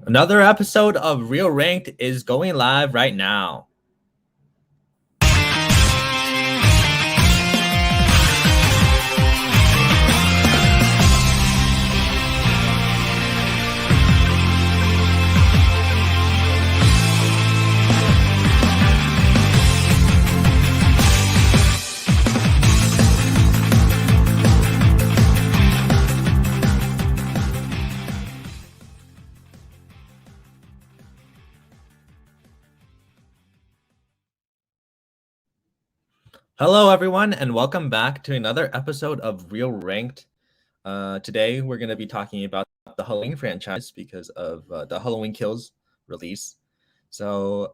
Another episode of Real Ranked is going live right now. Hello, everyone, and welcome back to another episode of Real Ranked. Today, we're going to be talking about the Halloween franchise because of the Halloween Kills release. So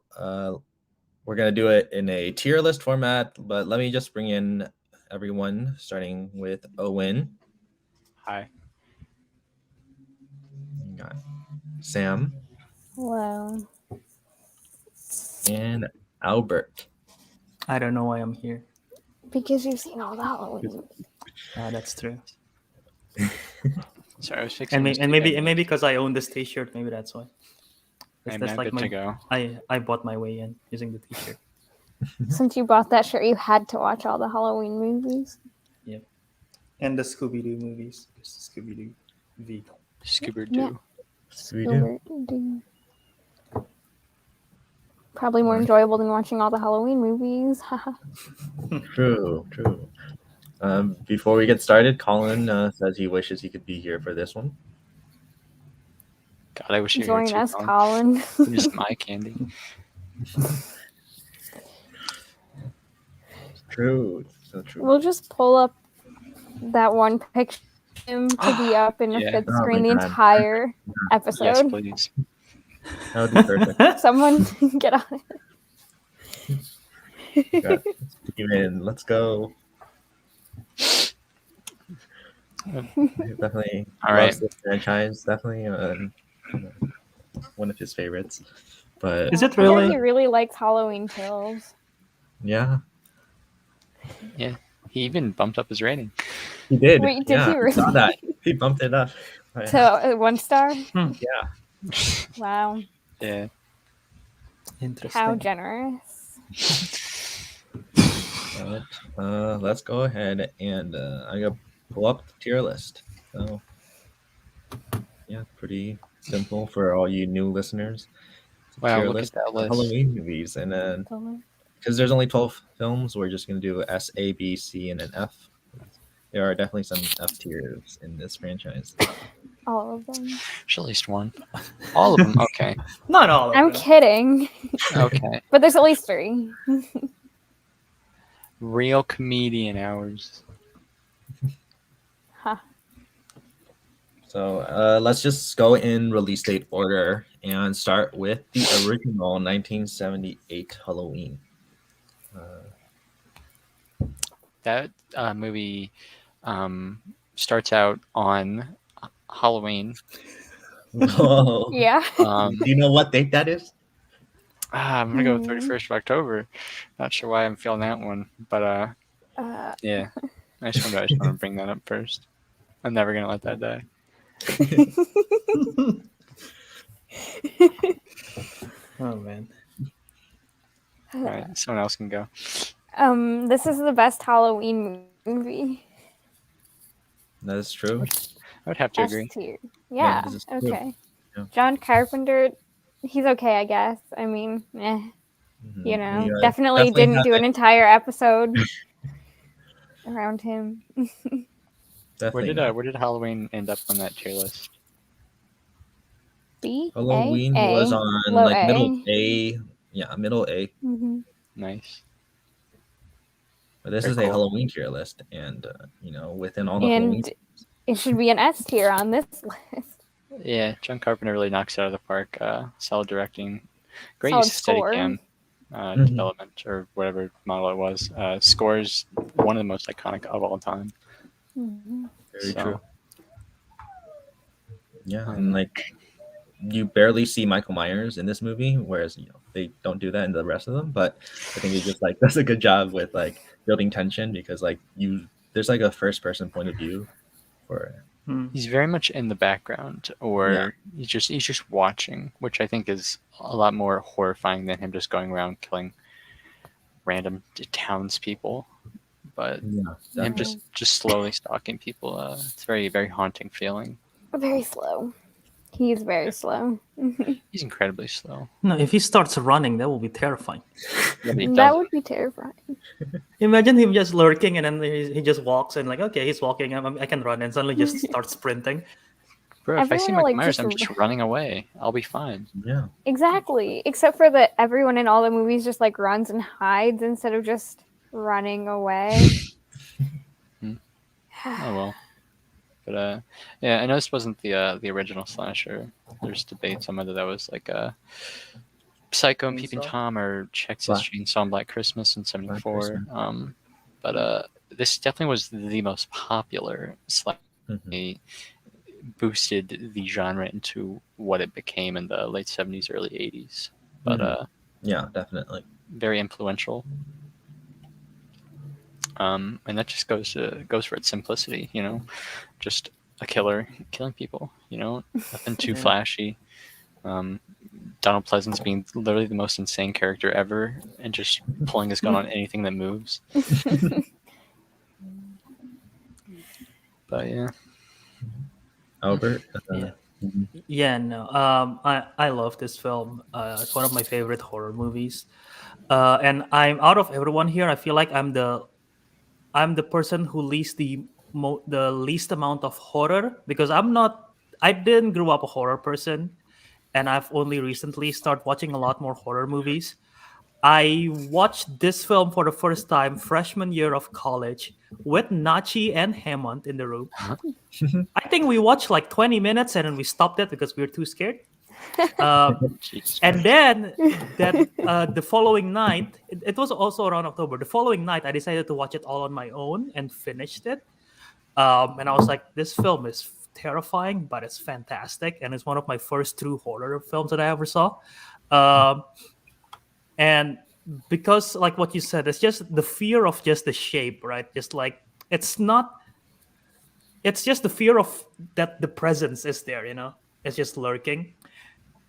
we're going to do it in a tier list format, but let me just bring in everyone, starting with Owen. Hi. We got Sam. Hello. And Albert. I don't know why I'm here. Because you've seen all the Halloween movies. That's true. Sorry, I was fixing. And maybe because I own this T-shirt, maybe that's why. I'm That's like good to go. I bought my way in using the T-shirt. Since you bought that shirt, you had to watch all the Halloween movies. Yep. And the Scooby-Doo movies. Scooby-Doo V. Scooby-Doo. Scooby-Doo. Probably more enjoyable than watching all the Halloween movies. True. Before we get started, Colin says he wishes he could be here for this one. God, I wish you were Join here us, too, Colin. Just my candy. True. So true. We'll just pull up that one picture of him to be up in a Yeah. fifth Oh screen my the God. entire Yes, episode. please. That would be perfect. Someone get on it. Got Steven, let's go. Definitely All right. loves this franchise. Definitely one of his favorites. But Is it I heard he really? really likes Halloween Kills. yeah, Yeah, he even bumped up his rating. he did. Wait, did yeah, he really? I saw that. He bumped it up. So 1 star? Yeah. Wow. Yeah. Interesting. How generous. But, let's go ahead and I'm gonna pull up the tier list. So yeah, pretty simple for all you new listeners. It's a Wow, tier look list at that of list. Halloween movies, and then because there's only 12 films, we're just gonna do S, A, B, C, and an F. There are definitely some F tiers in this franchise. All of them. There's at least one. All of them. Okay. Not all of I'm them. kidding. Okay. But there's at least 3. Real comedian hours. Huh. So let's just go in release date order and start with the original 1978 Halloween. That movie starts out on Halloween. Whoa. Yeah. Do you know what date that is? I'm gonna go 31st of October. Not sure why I'm feeling that one, but yeah. I just want to bring that up first. I'm never gonna let that die. Oh man. All right, someone else can go. This is the best Halloween movie. That is true. I would have to S agree. tier. Yeah. this is true. Okay. Yeah. John Carpenter, he's okay, I guess. I mean, Mhm. you know, We, definitely didn't have do an entire episode around him. definitely Where did Halloween end up on that tier list? B. Halloween A, was on low like A. middle A. Yeah, middle A. Mm-hmm. Nice. But this Very is a cool. Halloween tier list, and within all the And Halloween. it should be an S tier on this list. Yeah, John Carpenter really knocks it out of the park. Solid directing, great Solid use of score. Steadicam development or whatever model it was. Scores one of the most iconic of all time. Mm-hmm. Very So- true. Yeah, and like you barely see Michael Myers in this movie, whereas they don't do that in the rest of them. But I think he just like does a good job with like building tension because like there's like a first person point of view for He's very much in the background, or he's just watching, which I think is a lot more horrifying than him just going around killing random townspeople. But him just slowly stalking people, it's very, very haunting feeling. Very slow. He's very slow. He's incredibly slow. No, if he starts running, that will be terrifying. Yeah, but he That doesn't. would be terrifying. Imagine him just lurking, and then he just walks and like, okay, he's walking. I can run, and suddenly just starts sprinting. Bro, if I see Everyone, Michael like, Myers, just I'm just running away. I'll be fine. Yeah. Exactly. Except for that everyone in all the movies just like runs and hides instead of just running away. Oh well. But yeah, I know this wasn't the original slasher. There's debates on whether that was like a Psycho and Peeping Chainsaw? Tom or Texas Chainsaw and Black Christmas in '74. But this definitely was the most popular slasher. Mhm. Boosted the genre into what it became in the late '70s, early '80s. But Yeah, definitely. very influential. And that just goes for its simplicity, you know, just a killer killing people, you know, nothing too flashy. Donald Pleasance being literally the most insane character ever and just pulling his gun on anything that moves. But yeah. Albert? Yeah, no. I love this film. It's one of my favorite horror movies. And I'm out of everyone here. I feel like I'm the person who least the least amount of horror, because I didn't grow up a horror person, and I've only recently started watching a lot more horror movies. I watched this film for the first time freshman year of college with Nachi and Hammond in the room. I think we watched like 20 minutes and then we stopped it because we were too scared. And then the following night, it was also around October. The following night, I decided to watch it all on my own and finished it. And I was like, this film is terrifying, but it's fantastic. And it's one of my first true horror films that I ever saw. And because, like what you said, it's just the fear of just the shape, right? Just like, it's just the fear of that the presence is there, you know? It's just lurking.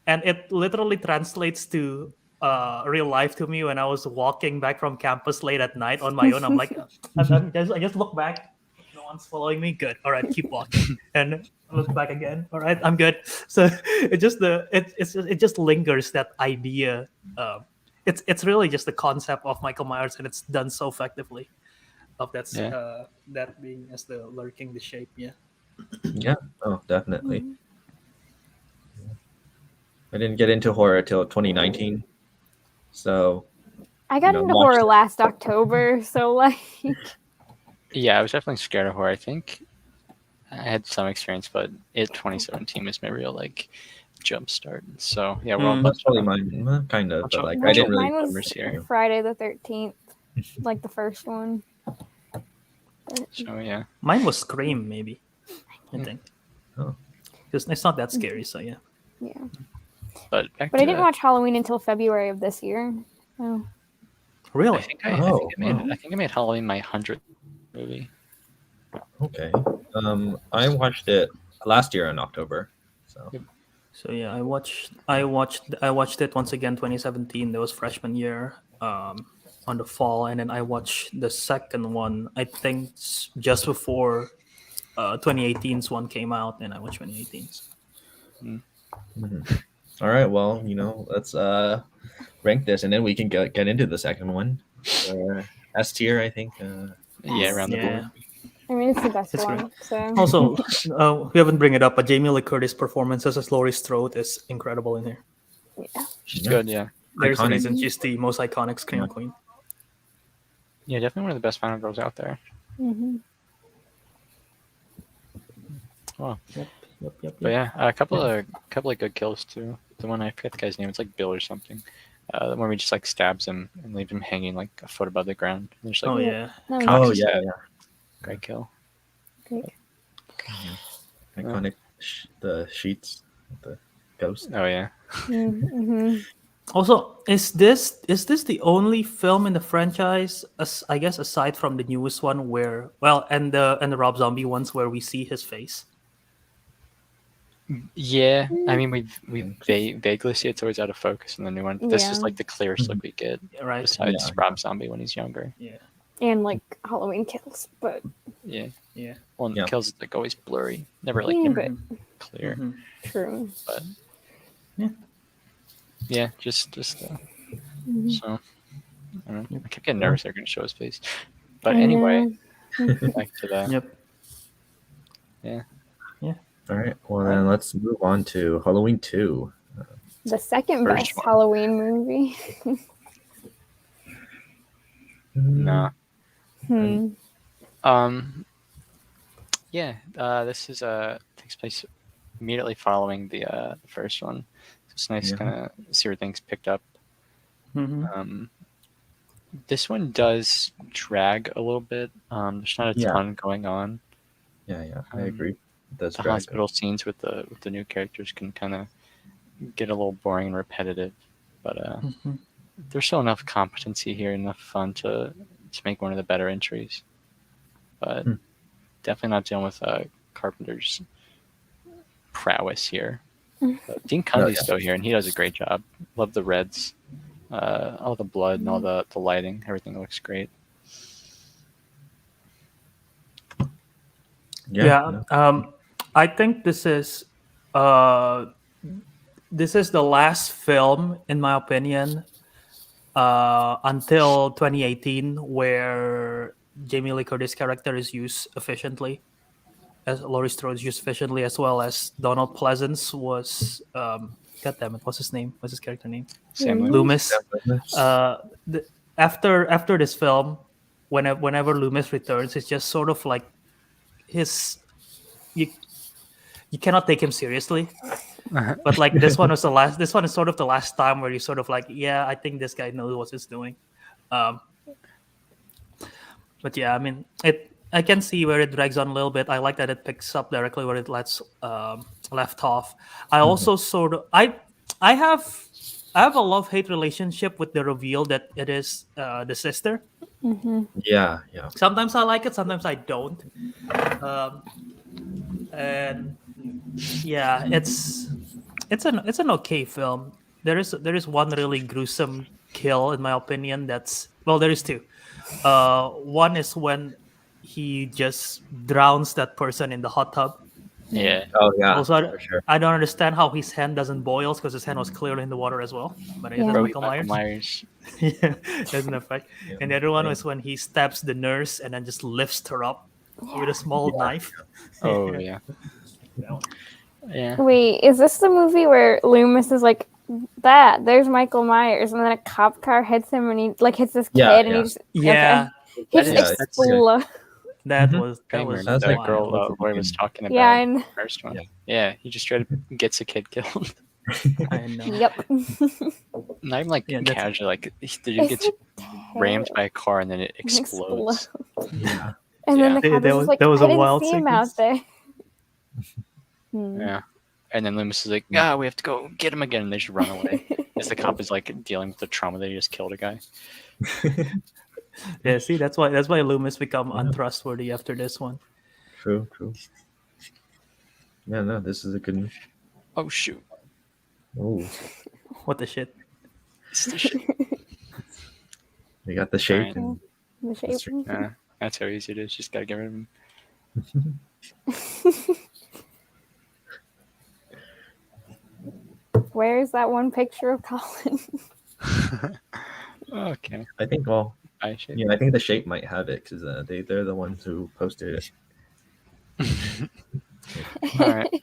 And it literally translates to real life to me when I was walking back from campus late at night on my own. I'm like, I just look back. No one's following me. Good. All right, keep walking. And I look back again. All right, I'm good. So it just lingers, that idea. It's really just the concept of Michael Myers, and it's done so effectively. Of that being as the lurking, the shape. Yeah. Yeah. Oh, definitely. I didn't get into horror till 2019. So I got into horror last October, so like. Yeah, I was definitely scared of horror. I think I had some experience, but 2017 was my real like jump start. So yeah, well, that's probably mine, kind of. But like, I didn't really. Mine was Friday the 13th, like the first one. So yeah, mine was Scream, maybe. I think. Oh, it's not that scary. So yeah. Yeah. But I didn't watch Halloween until February of this year. Oh. Really? I think I made Halloween my 100th movie. Okay. I watched it last year in October. So yeah, I watched it once again 2017. That was freshman year, on the fall, and then I watched the second one, I think just before 2018's one came out, and I watched 2018's. Mm-hmm. All right, well, let's rank this, and then we can get into the second one. S tier, I think. Around the board. I mean, it's the best one. Great. So. Also, we haven't bring it up, but Jamie Lee Curtis' performance as Laurie Strode is incredible in here. Yeah. She's good, yeah. There's a reason she's the most iconic scream queen. Yeah, definitely one of the best final girls out there. Mm-hmm. Wow. Yep. But yeah, a couple of good kills too. The one, I forget the guy's name. It's like Bill or something. The one where he just like stabs him and leaves him hanging like a foot above the ground. And just, like, yeah. Great kill. Great. Iconic. The sheets, the ghost. Oh yeah. Mm-hmm. Also, is this the only film in the franchise, I guess, aside from the newest one, and the Rob Zombie ones, where we see his face? Yeah, I mean we vaguely see it's always out of focus in the new one. This is Yeah. like the clearest look we get, Right. besides Yeah. Rob Zombie when he's younger. Yeah. And like Halloween Kills, but Yeah, Yeah. well, Yeah. Kills is like always blurry, never like yeah, never but clear. Mhm. true. But Yeah. yeah, just Mhm. so I don't know. I kept getting nervous they're gonna show his face. But I anyway, know. back to the Yep. yeah. All right. Well, then let's move on to Halloween 2. The second First best one. Halloween movie. No. Hmm. Yeah, this is takes place immediately following the first one. So it's nice Yeah. kind of see where things picked up. Mhm. This one does drag a little bit. There's not a Yeah. ton going on. Yeah, I Um, agree. That's The hospital scenes with the new characters can kind of get a little boring and repetitive, but Mhm. there's still enough competency here, enough fun to make one of the better entries. But definitely not dealing with Carpenter's prowess here. But Dean Cundey's still here, and he does a great job. Love the reds, all the blood and all the lighting. Everything looks great. Yeah. I think this is the last film, in my opinion, until 2018, where Jamie Lee Curtis' character is used efficiently, as Laurie Strode is used efficiently, as well as Donald Pleasance was. God damn it! What's his name? What's his character name? Sam Loomis. Loomis. After this film, whenever Loomis returns, it's just sort of like his you cannot take him seriously. But like this one is sort of the last time where you sort of like, yeah, I think this guy knows what he's doing. But yeah, I mean, I can see where it drags on a little bit. I like that it picks up directly where it left off. I also sort of I have a love-hate relationship with the reveal that it is the sister. Yeah. Sometimes I like it, sometimes I don't. And yeah, it's an okay film. There is one really gruesome kill, in my opinion. There is two. One is when he just drowns that person in the hot tub. Yeah. Oh yeah. Also, for sure. I don't understand how his hand doesn't boil, because his hand was clearly in the water as well. But it's Yeah. Michael Michael Myers. Myers. Yeah, doesn't affect. Yeah. And the other one Yeah. was when he stabs the nurse and then just lifts her up with a small knife. Oh yeah. That one. Yeah. Wait, is this the movie where Loomis is like, there's Michael Myers, and then a cop car hits him, and he like hits this kid, Yeah, and yeah. he just Yeah, he That just is- that's explodes. that Mhm. was Kramer, That's that like- girl wild. Roy was talking about. Yeah, and First one. Yeah. Yeah, he just straight up gets a kid killed. I know. yep. Not even like Yeah, that's- casually, like the dude gets It's rammed terrible. by a car and then it explodes. Yeah. And then Yeah. the cop That is was- just like, that was I a didn't wild see him out sequence. there. Yeah. And then Loomis is like, we have to go get him again, and they just run away. As the cop is like dealing with the trauma that he just killed a guy. Yeah, see, that's why Loomis become untrustworthy after this one. True. Yeah, no, this is a good. Oh shoot. Oh, What the shit? It's the shit. they got the shape. Right. And The shape. Yeah, that's how easy it is. Just gotta get rid of him. Where's that one picture of Colin? Okay. I think I should. I think the shape might have it because they're the ones who posted it. All right.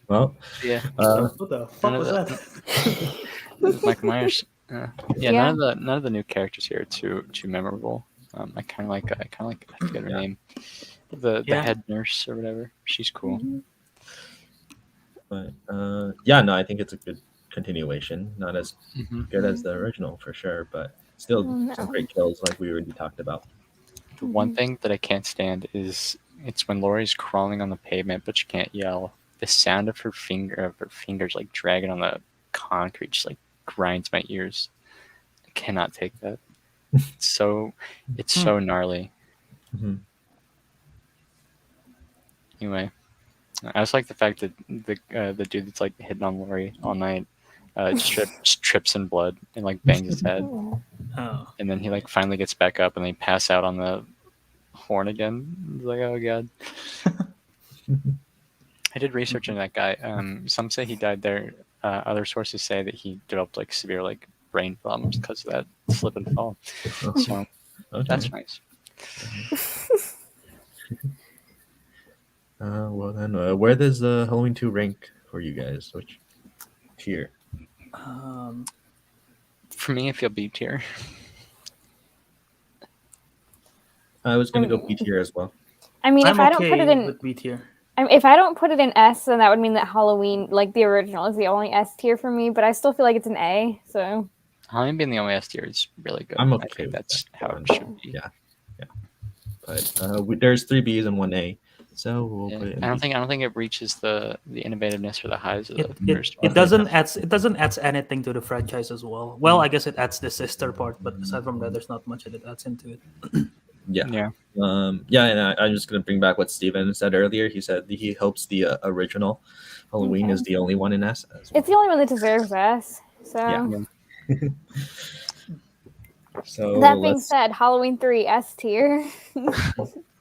Well, Yeah. What the fuck none was of that? Michael Myers. Yeah. Yeah. None of the new characters here are too memorable. I kind of like I forget her Yeah. name. The Yeah. head nurse or whatever. She's cool. but yeah, no, I think it's a good continuation. Not as Mhm. good as the original for sure, but still No. some great kills like we already talked about. The one thing that I can't stand is it's when Laurie's crawling on the pavement, but she can't yell. The sound of her fingers like dragging on the concrete just like grinds my ears. I cannot take that. It's so gnarly. Mhm. Anyway, I just like the fact that the dude that's like hitting on Lori all night just trips in blood and like bangs his head, Oh. and then he like finally gets back up and they pass out on the horn again. It's like, oh god. I did research on that guy. Some say he died there. Other sources say that he developed like severe like brain problems because of that slip and fall. So Okay. that's nice. Well then, where does Halloween 2 rank for you guys? Which tier? For me, I feel B tier. I was gonna go B tier as well. I mean, I'm if I don't put it in, with B tier. if I don't put it in S, then that would mean that Halloween, like the original, is the only S tier for me. But I still feel like it's an A. So Halloween being the only S tier is really good. I'm I okay think with that's that. how it should be. Yeah. But there's 3 Bs and 1 A, so we'll Yeah. put it in I B. don't think it reaches the innovativeness or the highs of the It, first it one. doesn't add anything to the franchise as well. Well, I guess it adds the sister part, but aside from that, there's not much that it adds into it. Yeah. Yeah. And I'm just gonna bring back what Steven said earlier. He said he hopes the original Halloween is the only one in S as well. it's the only one that deserves S. So Yeah. So that being said, Halloween 3 S tier.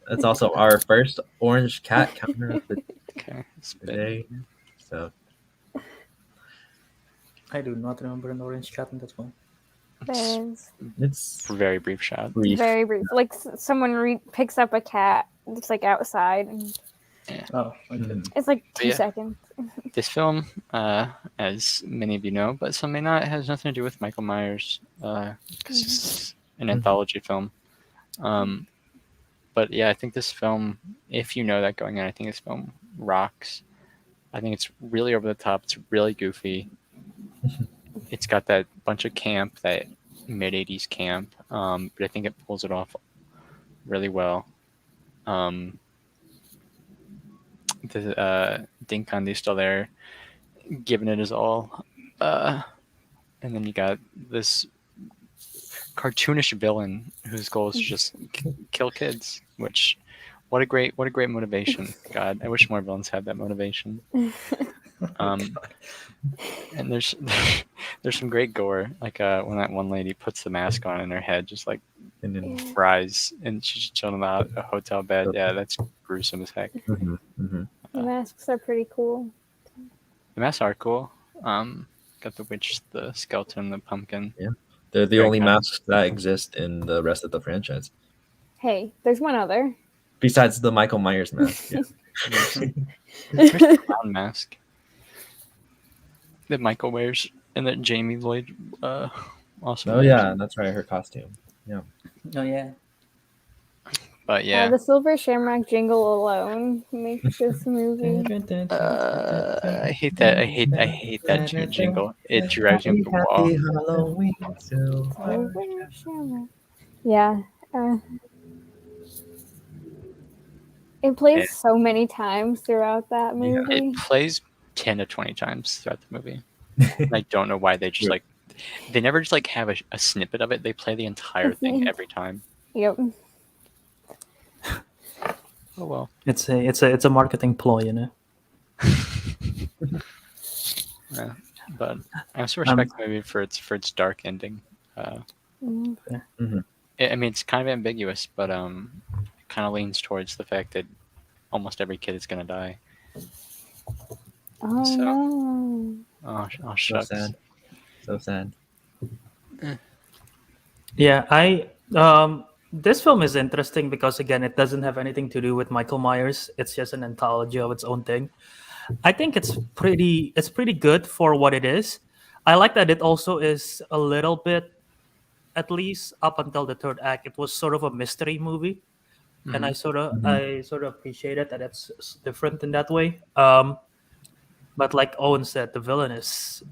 that's also our first orange cat counter of the Okay. day. So I do not remember an orange cat in that one. There's it's Very brief shot. brief. very brief. Like someone picks up a cat. It's like outside. And Oh, okay. it's like But 2 yeah. seconds. This film, as many of you know, but some may not, has nothing to do with Michael Myers because it's an anthology film. But yeah, I think this film, if you know that going in, I think this film rocks. I think it's really over the top. It's really goofy. It's got that bunch of camp, that mid-'80s camp, but I think it pulls it off really well. Ding Kandi's still there, giving it his all. And then you got this cartoonish villain whose goal is to just kill kids, which what a great motivation. God, I wish more villains had that motivation. And there's some great gore, like when that one lady puts the mask on and her head just like And then fries and she's chilling out a hotel bed. Yeah, that's gruesome as heck. The masks are pretty cool. The masks are cool. Got the witch, the skeleton, the pumpkin. Yeah. They're the Very only kind of- masks that exist in the rest of the franchise. Hey, there's one other. Besides the Michael Myers mask. Yeah. There's the clown mask that Michael wears and that Jamie Lloyd also Oh wears. yeah, that's right, her costume. Yeah. Oh yeah. But yeah, The Silver Shamrock jingle alone makes this movie. I hate that. I hate that jingle. It drives me up the wall. Halloween, Silver Shamrock. Yeah. It plays so many times throughout that movie. It plays 10 to 20 times throughout the movie. I don't know why they just like they never just like have a snippet of it. They play the entire thing every time. Yep. Oh well. It's a marketing ploy, you know. Yeah. But I also respect the movie for its dark ending. I mean, it's kind of ambiguous, but it kind of leans towards the fact that almost every kid is gonna die. Oh So- no. Oh So shucks. sad. So sad. Yeah, this film is interesting because again, it doesn't have anything to do with Michael Myers. It's just an anthology of its own thing. I think it's pretty good for what it is. I like that it also is a little bit, at least up until the third act, it was sort of a mystery movie, and I sort of appreciated that it's different in that way. But like Owen said, the villain is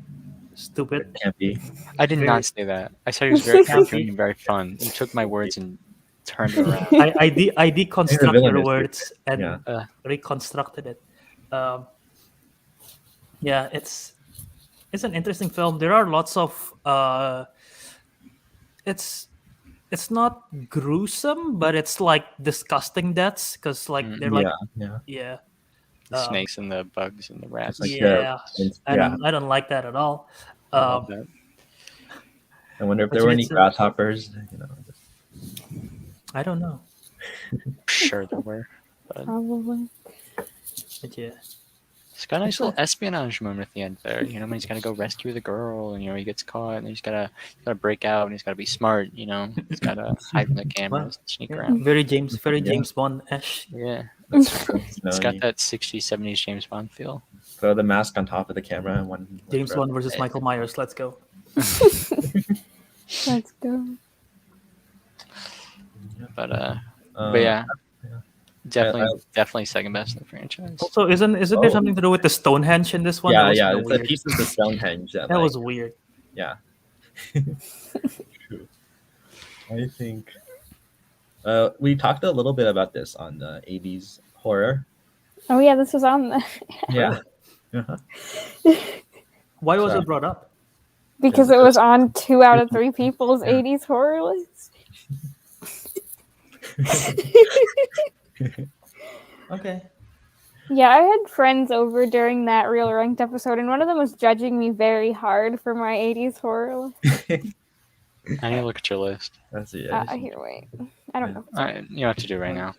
stupid. Can't be. I did not say that. I said he was very cartoony and very fun. You took my words and turned it around. I deconstructed villain your is words and Yeah. reconstructed it. Yeah, it's an interesting film. There are lots of it's not gruesome, but it's like disgusting deaths because like they're like Yeah. yeah. The snakes and the bugs and the rats. Like, yeah, I yeah. don't like that at all. I love that. I wonder if But there were yeah, any it's a- grasshoppers. I don't know. Sure there were. But Probably. But yeah. it's got a nice little espionage moment at the end there. You know, when he's got to go rescue the girl, and he gets caught, and he's gotta break out, and he's gotta be smart. He's gotta hide from the cameras, and sneak around. Very James Bond-ish. Yeah, It's got that 60s, 70s James Bond feel. Throw the mask on top of the camera and one. James Bond versus Michael Myers. Let's go. Let's go. But yeah, definitely second best in the franchise. Also, isn't there something to do with the Stonehenge in this one? Yeah, That was yeah, kinda it's weird. a piece of the Stonehenge. That was weird. Yeah. True. I think we talked a little bit about this on the 80s horror. Oh yeah, this was on the Yeah. Uh-huh. Why was So- it brought up? because it was on 2 out of 3 people's 80s horror list. Okay. Yeah, I had friends over during that Real Ranked episode, and one of them was judging me very hard for my 80s horror list. I need to look at your list. That's it. Here, wait. I don't know. You don't have to do it right now.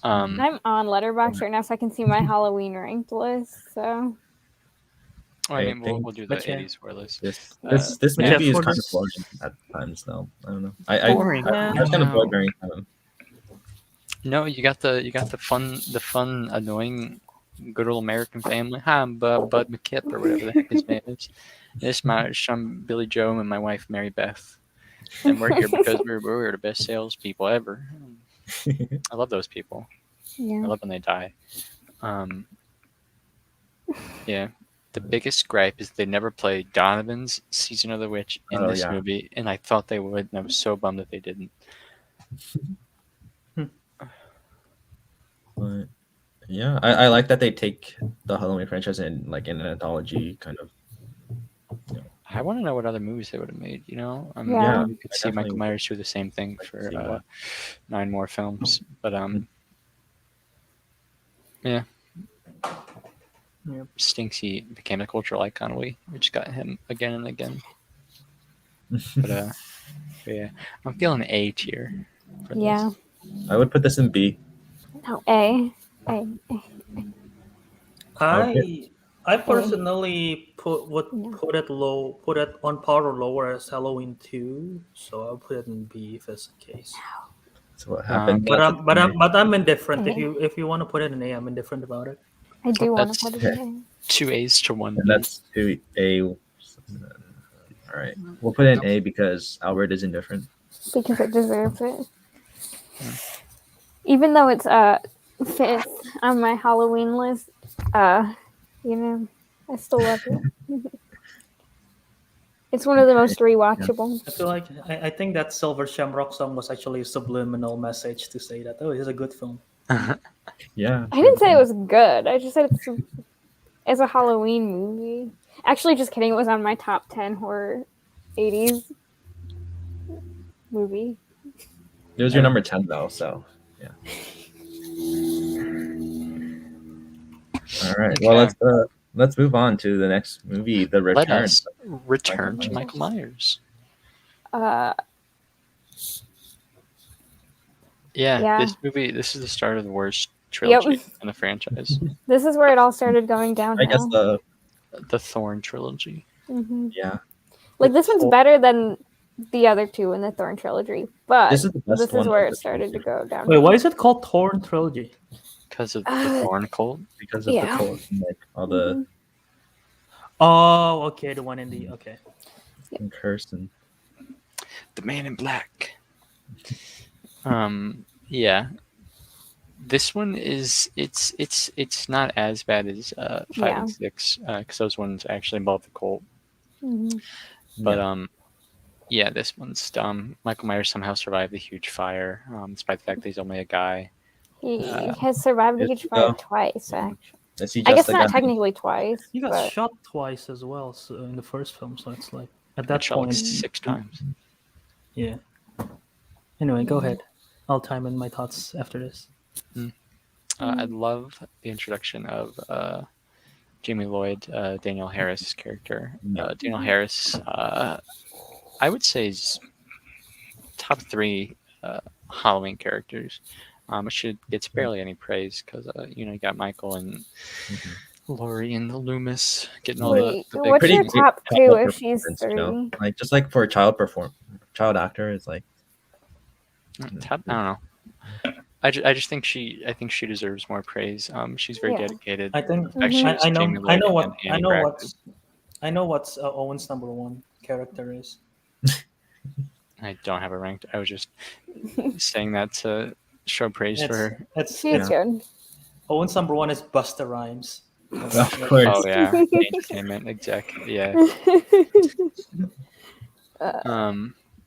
I'm on Letterboxd right now, so I can see my Halloween ranked list. So I mean, we'll do the But yeah. 80s horror list. This Yeah, movie is for kind of this- boring at times, though. I don't know. I Boring. was kind of bored during time. No, you got the fun, annoying, good old American family. Hi, I'm Bud McKip or whatever the heck his name is. I'm Billy Joe and my wife Mary Beth, and we're here because we're the best salespeople ever. I love those people. I yeah, love when they die. Yeah. The biggest gripe is they never played Donovan's Season of the Witch in this movie, and I thought they would, and I was so bummed that they didn't. But yeah, I like that they take the Halloween franchise in like in an anthology kind of. I want to know what other movies they would have made. Yeah. You could I see Michael definitely Myers do the same thing like to for see what. 9 more films, but yeah. Yep. Stinksy became a cultural icon. We just got him again and again. But yeah, I'm feeling A tier. For yeah. this. I would put this in B. No, A. I personally would Yeah. put it on par or lower as Halloween 2, so I'll put it in B if that's the case. So what happened? But I'm indifferent. A. If you want to put it in A, I'm indifferent about it. I do want That's- to put it in 2 A's to 1 B. And that's 2A. All right, we'll put it in A because Albert is indifferent. A because it deserves it. Even though it's 5th on my Halloween list, I still love it. It's one of the most rewatchable. I feel like I think that Silver Shamrock song was actually a subliminal message to say that it's a good film. Yeah. I didn't say it was good. I just said it's a Halloween movie. Actually, just kidding. It was on my top 10 horror 80s movie. It was your number 10 though, so yeah. All right. Well, let's move on to the next movie, The Let Return. us return to Michael Michael Myers. Yeah. This is the start of the worst trilogy in the franchise. This is where it all started going downhill. I guess The Thorn trilogy. yeah. Like, this one's better than the other two in the Thorn trilogy, but This is the best this one is where of it the started to go down. Wait, why is it called Thorn Trilogy? Because of the Thorn cult. Because of Yeah. the cult and like all the Oh, okay, the one in the okay. curse and The Man in Black. Yeah. This one is it's not as bad as 5 and 6 because those ones actually involve the cult. Mhm. But yeah, this one's dumb. Michael Myers somehow survived the huge fire, despite the fact that he's only a guy. He has survived a huge fire twice, actually. is he I guess just not the guy? technically twice. He got but shot twice as well in the first film, so it's like at That that shot like point. 6 times. Yeah. Anyway, go ahead. I'll time in my thoughts after this. I love the introduction of Jamie Lloyd, Daniel Harris' character. Yeah. Daniel Harris, I would say, is top 3 Halloween characters. She gets barely any praise because you got Michael and Mhm. Laurie and Loomis getting all Wait, the what's big your Pretty great top two child if she's performance, 3? Like just like for a child actor, it's like top. I don't know. I just think I think she deserves more praise. She's very Yeah. dedicated. I think Actually, I know Jamie Lloyd and Annie Braxton. I know what's Owen's number 1 character is. I don't have it ranked. I was just saying that to show praise for her. It's She's good. Owen's number 1 is Busta Rhymes. of course. Oh yeah, the entertainment exec. Yeah.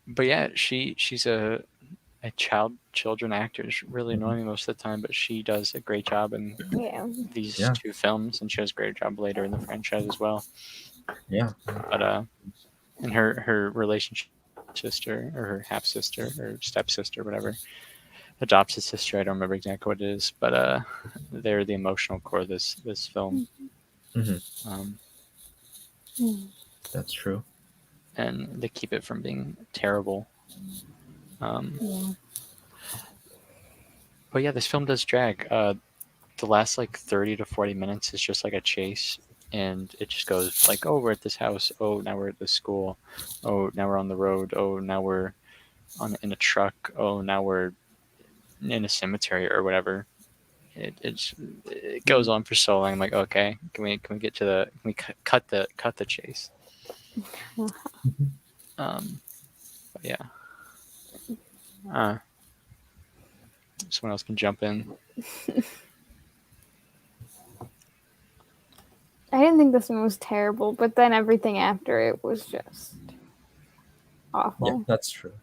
But yeah, she's a children actor. She's really annoying most of the time, but she does a great job in Yeah. these Yeah. 2 films, and she does a great job later in the franchise as well. Yeah. But and her relationship sister or her half sister or stepsister, whatever, adopted sister, I don't remember exactly what it is, but they're the emotional core of this film. Mhm. That's true. And they keep it from being terrible. Yeah. But yeah, this film does drag. The last like 30 to 40 minutes is just like a chase, and it just goes like, oh, we're at this house, oh, now we're at this school, oh, now we're on the road, oh, now we're in a truck, oh, now we're in a cemetery or whatever. It goes on for so long. I'm like, okay, can we get to the can we cut the chase? But yeah. Someone else can jump in. I didn't think this one was terrible, but then everything after it was just awful. Yeah, that's true.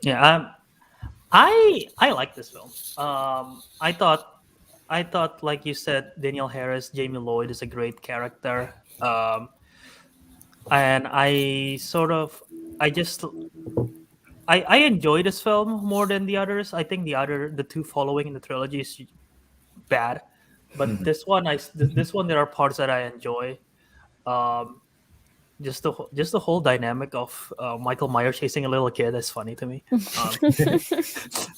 Yeah, I like this film. I thought like you said, Daniel Harris, Jamie Lloyd is a great character. And I enjoy this film more than the others. I think the 2 following in the trilogy is bad, but this one there are parts that I enjoy. Just the whole dynamic of Michael Myers chasing a little kid is funny to me.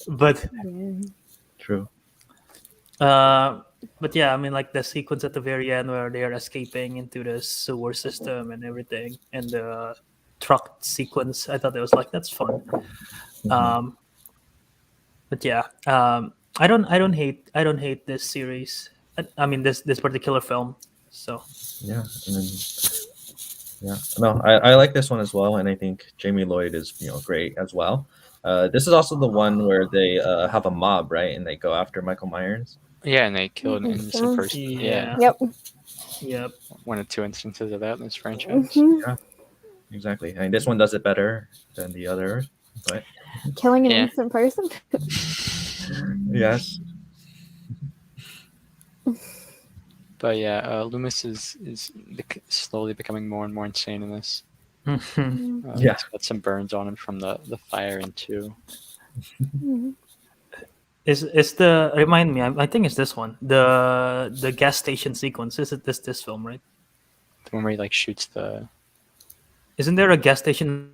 But True. but yeah, I mean, like the sequence at the very end where they are escaping into the sewer system and everything, and the truck sequence, I thought it was like, that's fun. But yeah, I don't hate this series. I mean this particular film. So Yeah. And then, yeah. No, I like this one as well, and I think Jamie Lloyd is great as well. This is also the one where they have a mob, right, and they go after Michael Myers. Yeah, and they kill an innocent person. Yeah. Yep. One of 2 instances of that in this franchise. Yeah, exactly. I mean, this one does it better than the other, but Killing an Yeah. innocent person. yes. But yeah, Loomis is slowly becoming more and more insane in this. Yeah. He's got some burns on him from the fire in 2. is the remind me? I think it's this one. The gas station sequence. Is it this film, right? The one where he like shoots the. Isn't there a gas station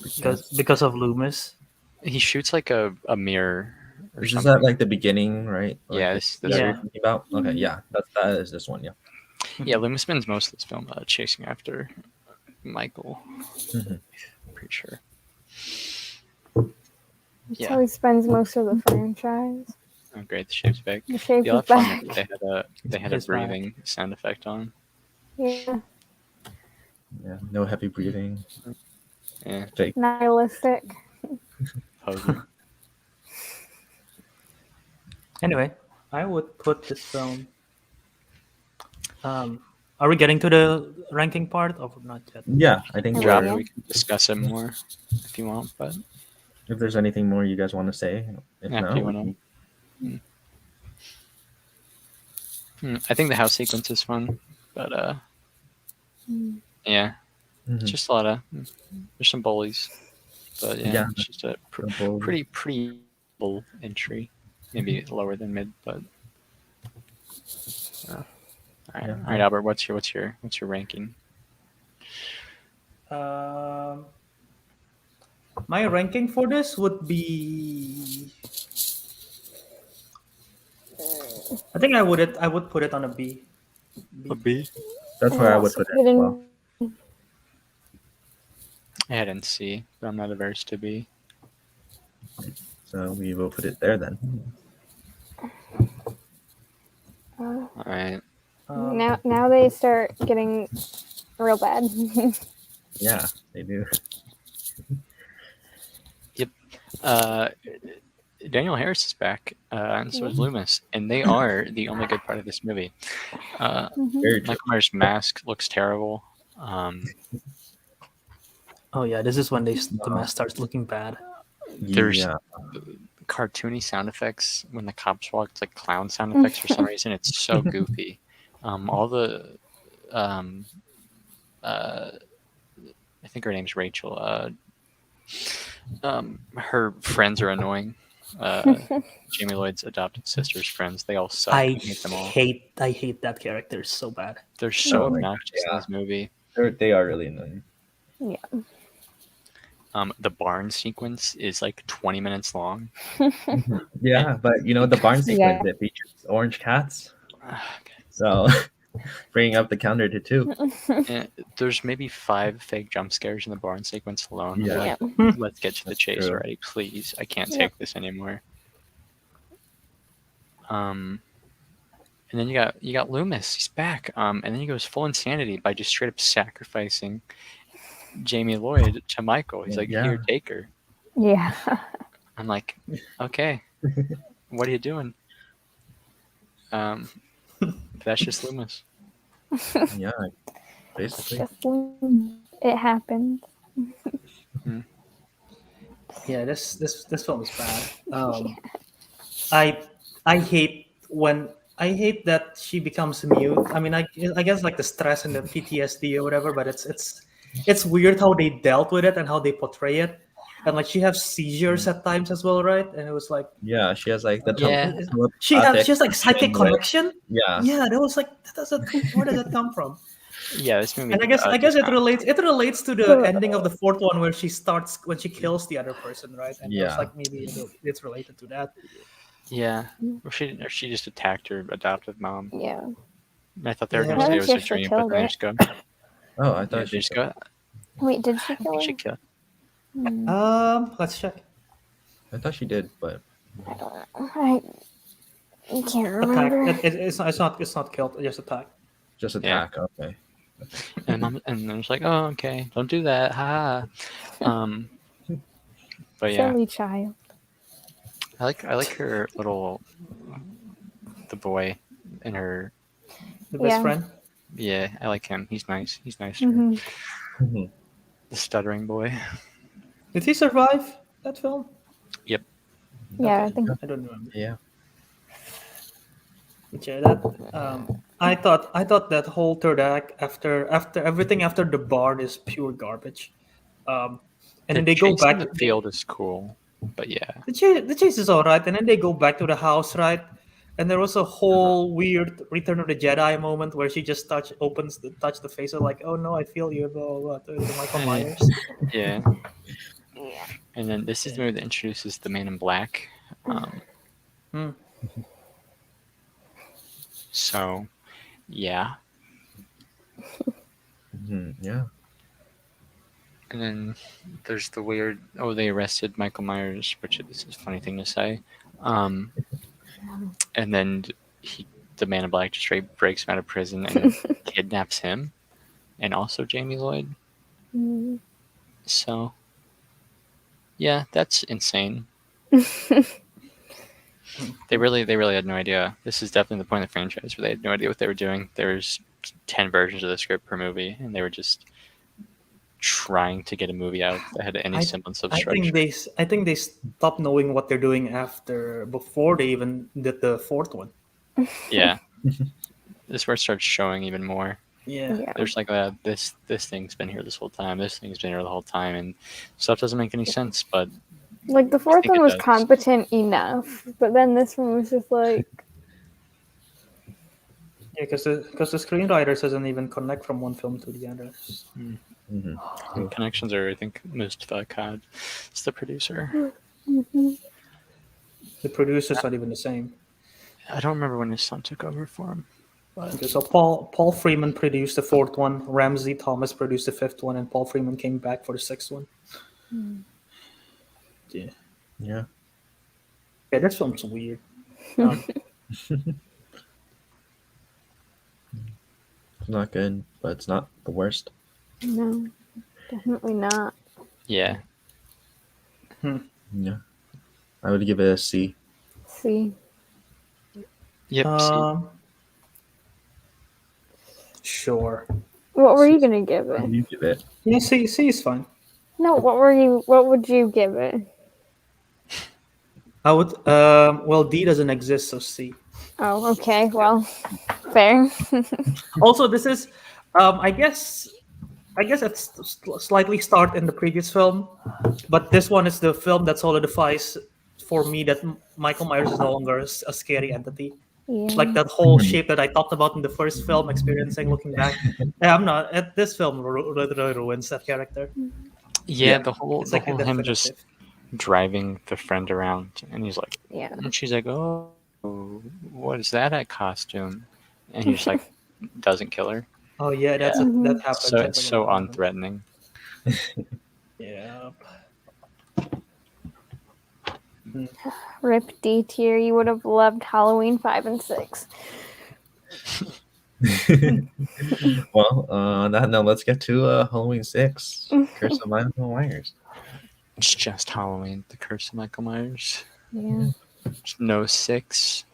because of Loomis? He shoots like a mirror or Is something. that like the beginning, right? Like, Yes, that's what you're thinking about. Okay, yeah, that is this one. Yeah. Yeah, Loomis spends most of this film chasing after Michael. Pretty sure. That's how he spends most of the franchise. Oh, great! The shape's back. The shape Yeah, is fun back. that they had a It's back. breathing sound effect on. Yeah. Yeah. No heavy breathing. Yeah, Fake. Nihilistic. poser. Anyway, I would put this film. Are we getting to the ranking part or not yet? Yeah, I think Yeah. Drop we're- it. We can discuss it more if you want, but if there's anything more you guys want to say, if Yeah, if not, you wanna- I think the house sequence is fun, but yeah, Mhm. just a lot of there's some bullies. But yeah, Yeah. it's just a Double. pretty low entry, maybe lower than mid, but. All right, Yeah. all right, Albert. What's your ranking? Um, my ranking for this would be. I think I would put it on a B. A B. That's I where I would also put put it it as well. in. I had in C, but I'm not averse to B. So we will put it there then. All right. Now they start getting real bad. Yeah, they do. Daniel Harris is back, and so is Loomis, and they are the only good part of this movie. Very true. Michael Myers' mask looks terrible. Oh yeah, this is when the mask starts looking bad. There's Yeah. cartoony sound effects when the cops walk. It's like clown sound effects for some reason. It's so goofy. All the, I think her name's Rachel. Her friends are annoying. Jamie Lloyd's adopted sister's friends. They all suck. I hate them all. I hate that character so bad. They're so Oh my God, obnoxious in this movie. They are really annoying. Yeah. The barn sequence is like 20 minutes long. Yeah, but you know the barn sequence Yeah. it features orange cats, Okay. so bringing up the counter to 2. And there's maybe 5 fake jump scares in the barn sequence alone. I'm Yeah. like, let's get to the That's chase true. already, please. I can't Yep. take this anymore. And then you got Loomis. He's back. And then he goes full insanity by just straight up sacrificing Jamie Lloyd to Michael. He's like, Yeah. here, take her. Yeah. I'm like, okay, what are you doing? That's just Loomis. Yeah, basically. Just it happens. Yeah, this film is bad. I hate that she becomes mute. I mean, I guess like the stress and the PTSD or whatever, but it's weird how they dealt with it and how they portray it. And like she has seizures at times as well, right? And it was like Yeah, she has like the Yeah. she has like psychic connection, connection. Yeah. Yeah, that was like where did that come from? Yeah, this movie. And I guess it relates to the ending of the fourth one where she starts when she kills the other person, right? And it was Yeah. like maybe it's related to that. Yeah, or she just attacked her adoptive mom. Yeah. And I thought they were Yeah. gonna say it was I a think she dream, but killed then they it. just go. Oh, I Yeah, thought they she just go. Wait, did she kill She him? killed. Let's check. I thought she did, but I don't know. I can't Attack. remember. It's not killed. Just attack. just Yeah. attack. Okay. And mom, and I was like, oh, okay, don't do that, ha. But yeah, Silly child. I like her little, the boy, and her. The best Yeah. friend. Yeah, I like him. He's nice. He's nicer. Mhm. The stuttering boy. Did he survive that film? Yep. Yeah, I think. I don't remember. Yeah. But yeah, that I thought that whole third act after everything after the barn is pure garbage. And then they go chase in back. the field is cool, but yeah. The chase is all right, and then they go back to the house, right? And there was a whole weird Return of the Jedi moment where she just touch the face of like, oh no, I feel you, blah, blah, blah, to Michael Myers. Yeah. Yeah. And then this is the movie that introduces the Man in Black. So, yeah. Yeah. And then there's the weird, they arrested Michael Myers, which this is a funny thing to say. And then the Man in Black just straight breaks him out of prison and kidnaps him, and also Jamie Lloyd. Mhm. So, yeah, that's insane. They really had no idea. This is definitely the point of the franchise where they had no idea what they were doing. There's 10 versions of the script per movie, and they were just trying to get a movie out that had any semblance of structure. I think they stopped knowing what they're doing before they even did the fourth one. Yeah. This is where it starts showing even more. Yeah. Yeah. There's like this thing's been here this whole time. This thing's been here the whole time, and stuff doesn't make any sense. But Like the I fourth think one it was does. competent enough, but then this one was just like, Yeah, because the screenwriters doesn't even connect from one film to the other. Mhm. And connections are, I think, most COD. It's the producer. mhm. The producer's not even the same. I don't remember when his son took over for him, but Okay, so Paul Freeman produced the fourth one, Ramsey Thomas produced the fifth one, and Paul Freeman came back for the sixth one. Yeah, Yeah. yeah, this film's weird. It's not good, but it's not the worst. No, definitely not. yeah, Yeah. I would give it a C. See, yep. Um, sure. what were you gonna give What it? do you give it? Yeah, C is fine. No, what were you? What would you give it? I would. Well, D doesn't exist, so C. Oh, okay. Well, fair. Also, this is, I guess it's slightly start in the previous film, but this one is the film that solidifies for me that Michael Myers is no longer a scary entity. Yeah. Like that whole shape that I talked about in the first film, experiencing looking back. Yeah, I'm not. This film literally ruins that character. Yeah, Yeah. the whole It's like a him definitive. just driving the friend around, and he's like, Yeah. and she's like, "Oh, what is that costume?" And he just like doesn't kill her. Oh yeah, that happens. So I it's so forgot. unthreatening. Yeah. Rip D tier. You would have loved Halloween 5 and 6. Well, on that note, let's get to Halloween 6, Curse of Michael Myers. It's just Halloween, the Curse of Michael Myers. Yeah. There's no 6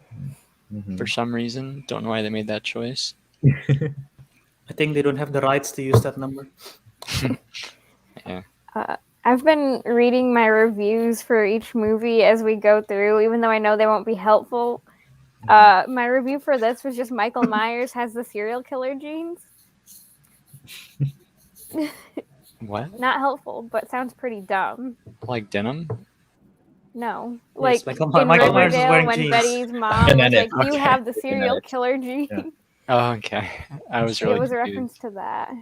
Mhm. for some reason. Don't know why they made that choice. I think they don't have the rights to use that number. Yeah. I've been reading my reviews for each movie as we go through, even though I know they won't be helpful. My review for this was just Michael Myers has the serial killer genes. What? Not helpful, but sounds pretty dumb. Like denim? No, Yes, like Michael in Myers is Riverdale wearing when jeans. Betty's mom was like, Genetics. "You Okay. have the serial Genetics. killer gene." Yeah. Oh, okay. I was really It was a confused. reference to that.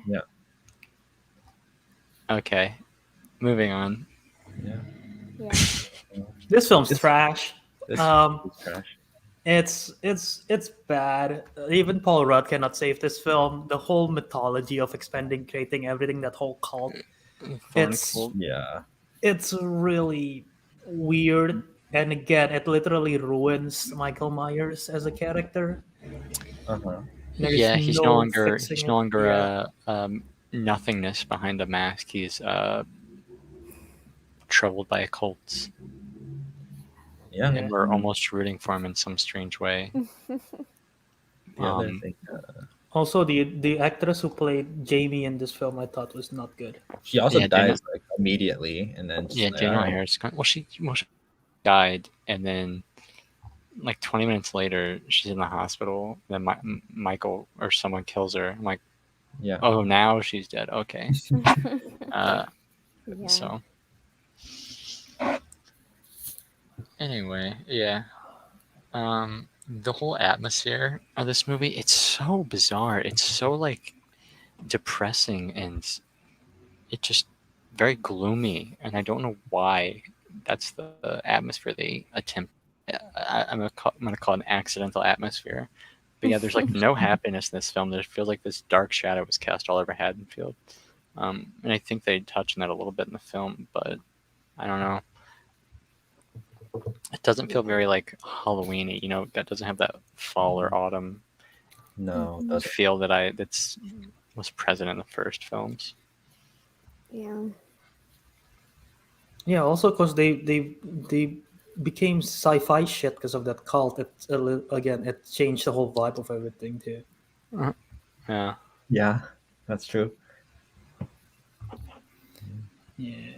Okay. Moving on. Yeah. Yeah. This film's trash. This Um, is trash. It's bad. Even Paul Rudd cannot save this film. The whole mythology of expanding, creating everything, that whole cult. It's Thorn Yeah. it's really weird, and again, it literally ruins Michael Myers as a character. Uh-huh. There's Yeah, he's no longer fixing he's it. no longer Yeah. nothingness behind a mask. He's troubled by occults, Yeah. and we're almost rooting for him in some strange way. The other Um, thing, Also, the actress who played Jamie in this film, I thought was not good. she also Yeah, Dana- dies like immediately, and then Yeah, like, Daniel alright. Harris. Well, she died, and then like 20 minutes later, she's in the hospital. Then Michael or someone kills her. I'm like, Yeah. oh, now she's dead. Okay. Yeah. So anyway, yeah. The whole atmosphere of this movie, it's so bizarre. It's so like depressing, and it just very gloomy, and I don't know why that's the atmosphere they attempt. I'm gonna call it an accidental atmosphere. But yeah, there's like no happiness in this film. There feels like this dark shadow was cast all over Haddonfield. And I think they touch on that a little bit in the film, but I don't know. It doesn't feel very like Halloween-y, you know, that doesn't have that fall or autumn No, doesn't. feel that's was present in the first films. Yeah. Yeah, also because they became sci-fi shit because of that cult. It changed the whole vibe of everything too. Yeah. Yeah, that's true. Yeah.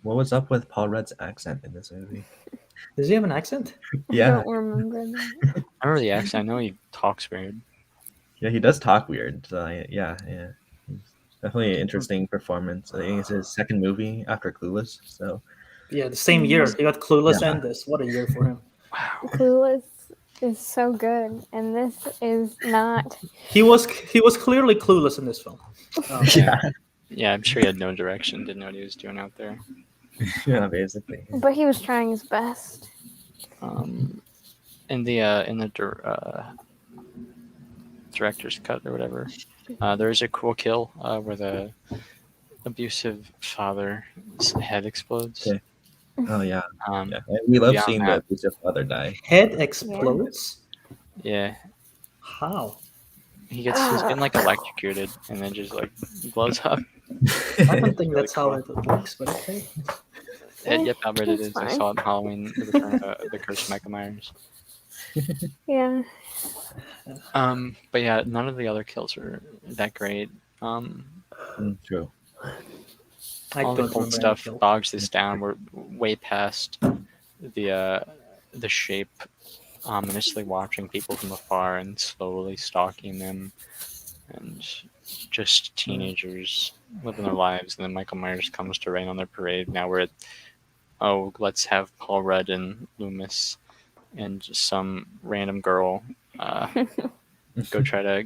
What was up with Paul Rudd's accent in this movie? Does he have an accent? I Yeah. don't remember that. I remember the accent. I know he talks weird. Yeah, he does talk weird. So yeah. He's definitely an interesting performance. I think it's his second movie after Clueless. So Yeah, the same year he got Clueless Yeah. and this. What a year for him. Wow. Clueless is so good, and this is not. He was clearly clueless in this film. Yeah. Yeah, I'm sure he had no direction, didn't know what he was doing out there. yeah, basically. But he was trying his best. In the director's cut or whatever, there is a cool kill where the abusive father's head explodes. Okay. Oh yeah. Um, Yeah. And we love beyond seeing that- the abusive father die. Head explodes. Yeah, How? he's getting like electrocuted and then just like blows up. I don't think that's how it works, but okay. Yep, Albert, it That's is. I fine. saw it in Halloween, the Return of the Curse of Michael Myers. Yeah. But yeah, none of the other kills are that great. True. I All the don't cool remember any stuff kill. bogs this down. We're way past the shape, ominously watching people from afar and slowly stalking them, and just teenagers living their lives. And then Michael Myers comes to rain on their parade. Now we're at, oh, let's have Paul Rudd and Loomis and some random girl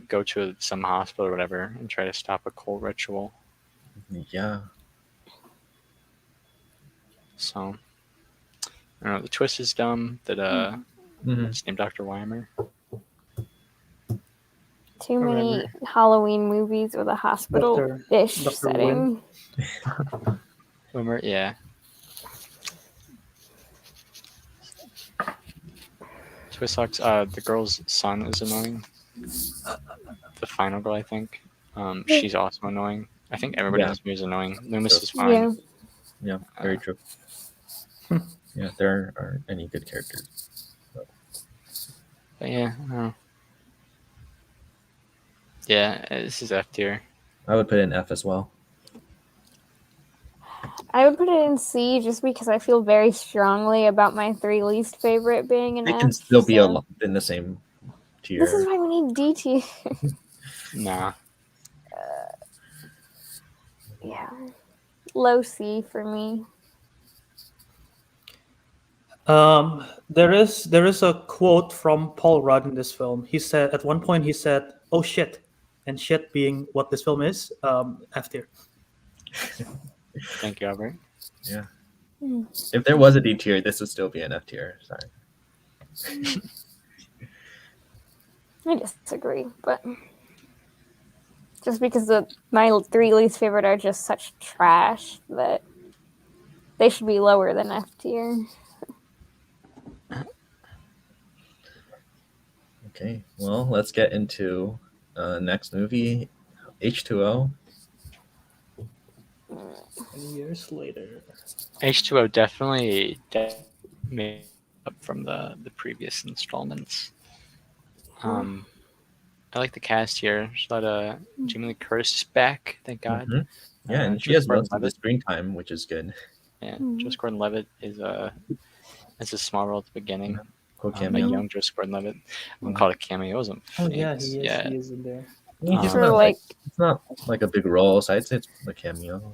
go to some hospital or whatever and try to stop a cult ritual. Yeah. So I don't know. The twist is dumb. That Mhm. it's named Dr. Weimer. Too many Halloween movies with a hospital-ish Dr. setting. Weimer, yeah. Twist sucks. The girl's son is annoying. The final girl, I think. She's also annoying. I think everybody in Yeah. this movie is annoying. Loomis Sure. is fine. Yeah. Yeah. Very true. Yeah, there aren't any good characters. But yeah, I don't know. Yeah, this is F tier. I would put it in F as well. I would put it in C just because I feel very strongly about my 3 least favorite being an It F. can still be so- in the same tier. This is why we need D tier. Nah. Yeah. Low C for me. There is a quote from Paul Rudd in this film. He said at one point "Oh shit," and shit being what this film is. F tier. Thank you, Albert. Yeah. If there was a D tier, this would still be an F tier. Sorry. I disagree, but just because my 3 least favorite are just such trash that they should be lower than F tier. Okay. Well, let's get into next movie, H2O. 20 years later. H2O definitely made up from the previous installments. I like the cast here. There's a lot of Jamie Lee Curtis back, thank God. Mhm. Yeah, and she Joseph has most of the Gordon-Levitt. screen time, which is good. Yeah, Joseph Gordon-Levitt is a small role at the beginning. Cool A cameo. young Joseph Gordon-Levitt. I wouldn't call it a cameo. It wasn't Oh yeah, famous he is. yet. He is in there. He's For not like, it's not like a big role, so I'd say it's a cameo.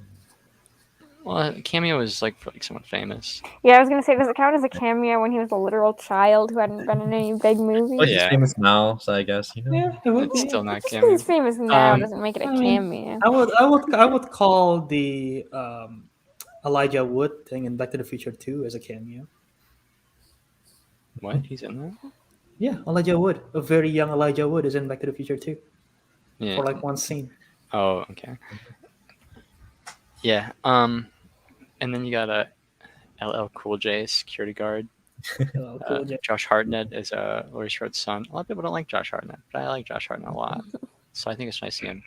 Well, a cameo is like for like someone famous. yeah, I was gonna say, does it count as a cameo when he was a literal child who hadn't been in any big movies? Well, he's Yeah. famous now, so I guess Yeah, it would It's be. still not Just cameo. because he's famous now Um, doesn't make it a I mean, cameo. I would call the Elijah Wood thing in Back to the Future 2 as a cameo. What? He's in that? Yeah, Elijah Wood, a very young Elijah Wood, is in Back to the Future 2 Yeah. for like one scene. Oh, okay. Yeah. And then you got a LL Cool J security guard. Cool J. Josh Hartnett is Laurie Schrode's son. A lot of people don't like Josh Hartnett, but I like Josh Hartnett a lot. So I think it's nice to see him.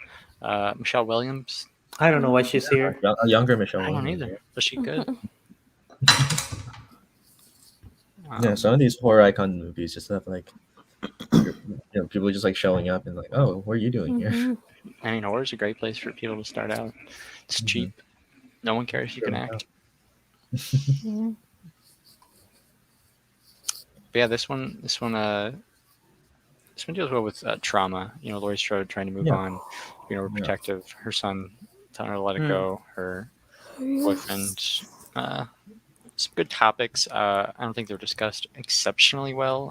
Michelle Williams. I don't know why she's here. A younger Michelle. I don't Williams either, here. but she good. Yeah, some of these horror icon movies just have like, people just like showing up and like, oh, what are you doing here? I mean, horror is a great place for people to start out. It's cheap. No one cares if you can act. But yeah, this one this one deals well with trauma. Laurie Strode trying to move Yeah. on, being overprotective. Her son telling her to let it go. Her boyfriend. Some good topics. I don't think they're discussed exceptionally well.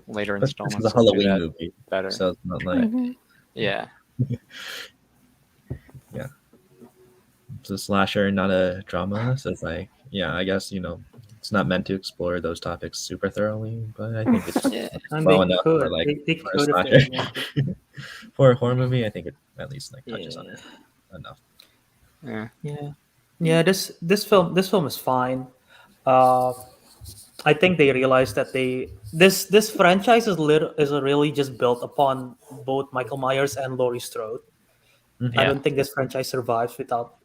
Later But this installments is a will do Halloween that movie, better. so it's not like Yeah. it's a slasher, not a drama. So it's like, I guess it's not meant to explore those topics super thoroughly, but I think it's Yeah. And well they enough could. for like They for a could if they slasher. wanted. For a horror movie, I think it at least like touches on Yeah. it enough. Yeah. This film is fine. Uh, I think they realized that this franchise is really just built upon both Michael Myers and Laurie Strode. I don't think this franchise survives without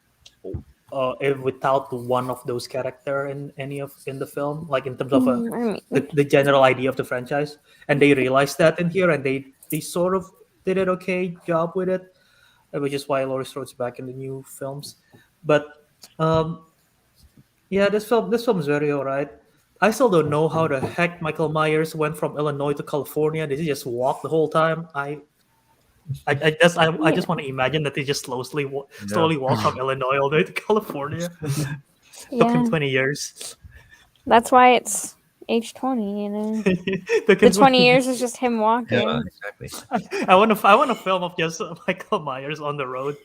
one of those character in the film, like in terms of the general idea of the franchise. And they realized that in here, and they sort of did an okay job with it, which is why Laurie Strode's back in the new films. But yeah, this film is very alright. I still don't know how the heck Michael Myers went from Illinois to California. Did he just walk the whole time? I just want to imagine that he just slowly walked from Illinois all the way to California. Took him 20 years. That's why it's H20. The 20 years is just him walking. Yeah, exactly. I want a film of just Michael Myers on the road.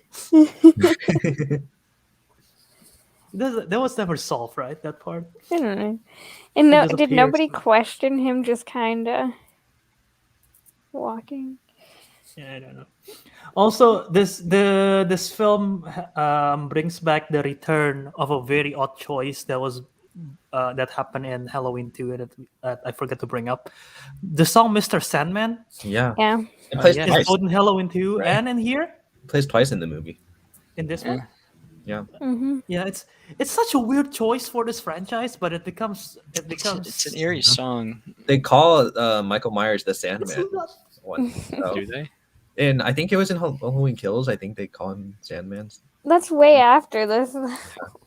That was never solved, right? That part. I don't know. And did nobody question him just kind of walking? Yeah, I don't know. Also, this film brings back the return of a very odd choice that happened in Halloween 2, and I forgot to bring up the song "Mr. Sandman." Yeah. It It's plays twice. both in Halloween 2 Right. and in here. It plays twice in the movie. In this one. Yeah. Yeah, it's such a weird choice for this franchise, but it becomes It's an eerie song. They call Michael Myers the Sandman. Do they? And I think it was in Halloween Kills. I think they call him Sandman. That's way after this.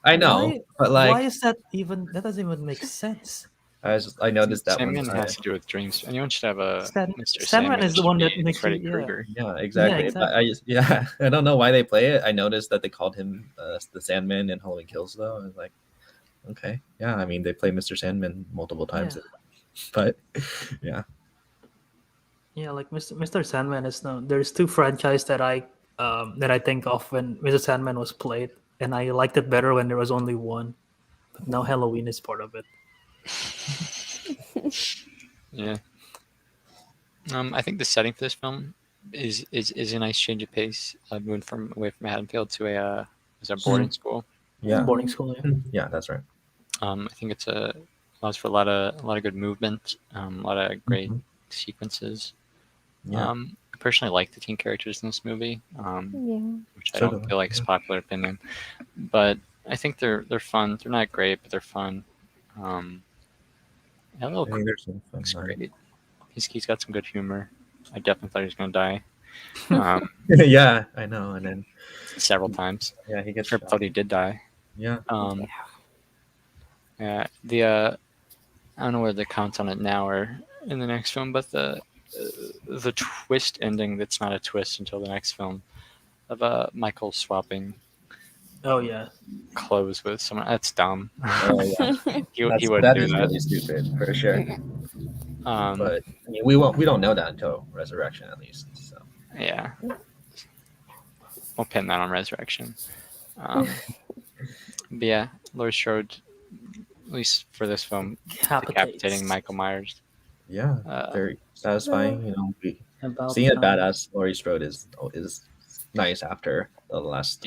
I know, but like, why is that even? That doesn't even make sense. I noticed that one Sandman time. has to do with dreams. Anyone should have a Mr. Sandman is the should one that be makes Freddy you- Krueger. Yeah, exactly. exactly. But I don't know why they play it. I noticed that they called him the Sandman in Halloween Kills, though. I was like, okay, yeah. I mean, they play Mr. Sandman multiple times, but yeah. Yeah, like Mr. Sandman is no. There's two franchise that I think of when Mr. Sandman was played, and I liked it better when there was only one. But now Halloween is part of it. Yeah. I think the setting for this film is a nice change of pace. Moving away from Haddonfield to a boarding school. Yeah, Boarding school. Yeah. Yeah, that's right. I think it's allows for a lot of good movement, a lot of great sequences. Yeah. I personally like the teen characters in this movie, which I So don't do I, feel like is popular opinion, but I think they're fun. They're not great, but they're fun. Hello, I think there's some fun looks there. great. He's got some good humor. I definitely thought he was going to die Yeah, I know. And then several times. yeah, he gets I shot. thought he did die. Yeah. Yeah. I don't know where the counts on it now or in the next film, but the twist ending that's not a twist until the next film of Michael swapping Oh yeah. clothes with someone, that's dumb. Oh, yeah. he That wouldn't do is that. really stupid for sure. But I mean, we don't know that until Resurrection, at least. So yeah, we'll pin that on Resurrection. But yeah, Laurie Strode, at least for this film, decapitating Michael Myers. yeah, very satisfying. About Seeing a time. badass Laurie Strode is nice after the last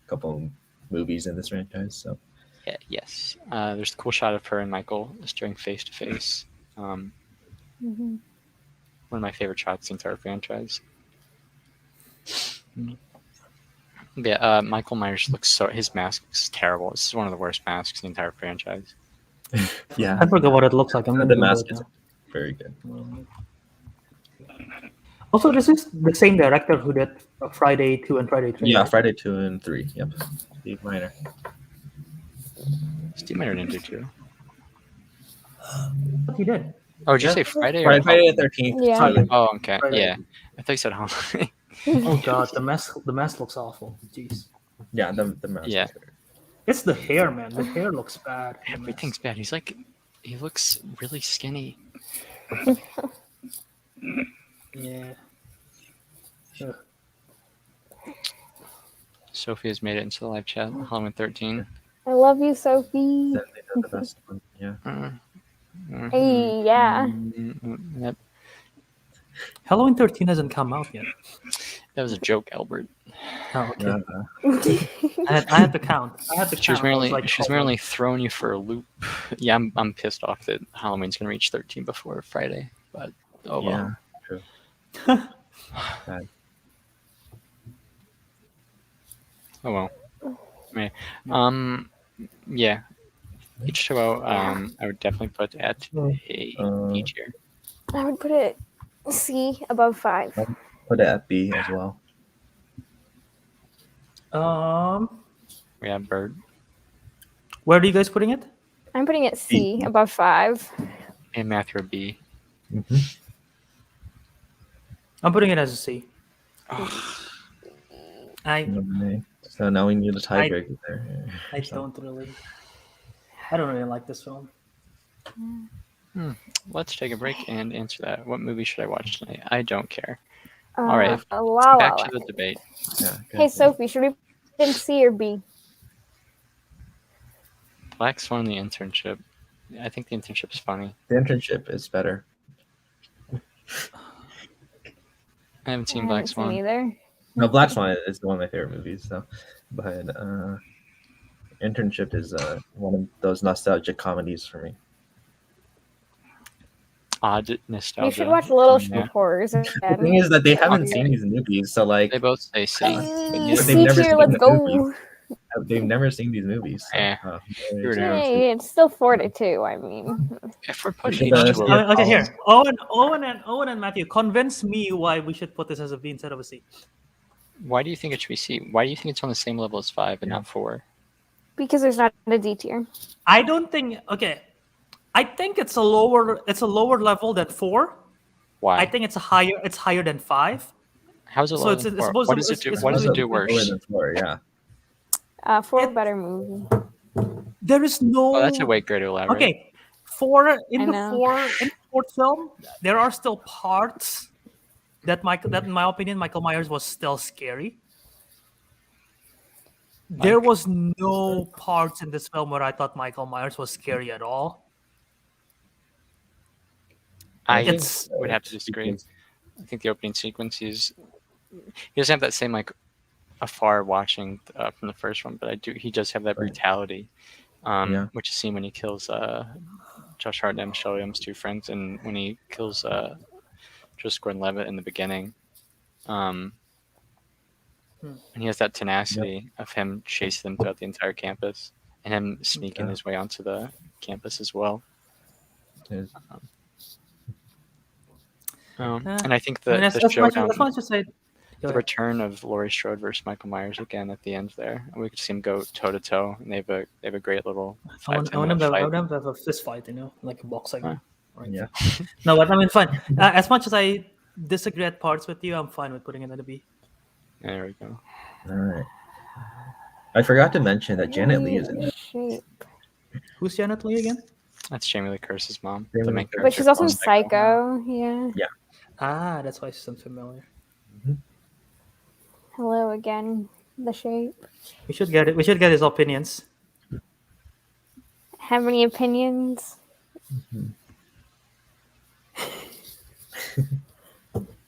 couple movies in this franchise. So Yeah, yes. There's a cool shot of her and Michael staring face to face. One of my favorite shots in the entire franchise. Yeah, Michael Myers his mask is terrible. This is one of the worst masks in the entire franchise. yeah, I forgot what it looks like. I'm the gonna Google mask it is now. very good. Also, this is the same director who did Friday 2 and Friday 3. Yeah, right? Friday 2 and 3. Yep, Steve Miner. Steve Miner didn't do two. But he did. Oh, did you Yeah. say Friday or Friday the 13th. Yeah. Friday. Oh, okay. Friday. Yeah. I thought you said Halloween. Oh god, the mask looks awful. Jeez. Yeah, the mask. Yeah. is there. It's the hair, man. The hair looks bad. in the mask. Everything's bad. He looks really skinny. Yeah. Ugh. Sophie has made it into the live chat. Halloween 13. I love you, Sophie. Then they know the best one. Yeah. Mhm. Hey, yeah. Yep. Halloween 13 hasn't come out yet. That was a joke, Albert. Oh, okay. Yeah. I had to count. I had to count. She's I was merely like, she's oh, merely throwing you for a loop. Yeah, I'm pissed off that Halloween's gonna reach 13 before Friday, but oh well. Yeah. True. Sad. Oh well. Okay. Yeah. H2o, I would definitely put at a B tier. I would put it C above 5. Put it at B as well. We have Bird Where are you guys putting it? I'm putting it C above 5. and Matthew are B. Mm-hmm. I'm putting it as a C. I So now we need a tiebreaker there. I don't really like this film. Let's take a break and answer that. What movie should I watch tonight? I don't care. All right. La La Back to the Land. debate. Yeah, Hey, Sophie, should we put in C or B? Black Swan, the internship. I think the internship's funny. The internship is better. I haven't seen I Black haven't Swan. either. No, Black Swan is one of my favorite movies. So, but internship is one of those nostalgic comedies for me. Odd nostalgia. You should watch Little Shop Yeah. of Horrors. The thing is that they haven't Okay. seen these movies, so like They both say C. they've C never tier, seen let's the go. movies. They've never seen these movies. So, Yeah. You're down. Hey, it's still 4 to 2, I mean. If we're putting should, H2O, Yeah. Okay, here. Owen and Matthew, convince me why we should put this as a B instead of a C. why do you think it should be C? Why do you think it's on the same level as 5 and not 4? Because there's not a D tier. I don't think. Okay, I think it's a lower level than 4. Why? I think it's higher than 5. How is it So lower it's- than it's 4? supposed What to- does it do? it's What does it do Lower worse? than 4, yeah. 4 better movie. There is no. Oh, that's a way greater to elaborate. Okay, in I the know. fourth film, there are still parts that in my opinion, Michael Myers was still scary. There was no parts in this film where I thought Michael Myers was scary at all. I It's- would have to disagree. I think the opening sequence he doesn't have that same like afar watching from the first one, but he does have that brutality, Yeah. which is seen when he kills Josh Hart and Michelle Williams, 2 friends, and when he kills Joseph Gordon-Levitt in the beginning. And he has that tenacity of him chasing them throughout the entire campus and him sneaking his way onto the campus as well. There's- And I think I mean, the showdown, as much as I. the return of Laurie Strode versus Michael Myers again at the end there, we could see them go toe to toe, and they have a great little I want 5-10 minute them fight. to have a fist fight, like a boxing. Huh. Right. Yeah. No, but I mean, fine. As much as I disagree at parts with you, I'm fine with putting it at a B. There we go. All right. I forgot to mention that Janet Leigh is in it. Shape. Who's Janet Leigh again? That's Jamie Lee Curtis's mom. Jamie The Lee main Curtis. But she's also in character. Psycho. Yeah. Ah, that's why she sounds familiar. Hello again. The Shape. We should get it. We should get his opinions. Have any opinions?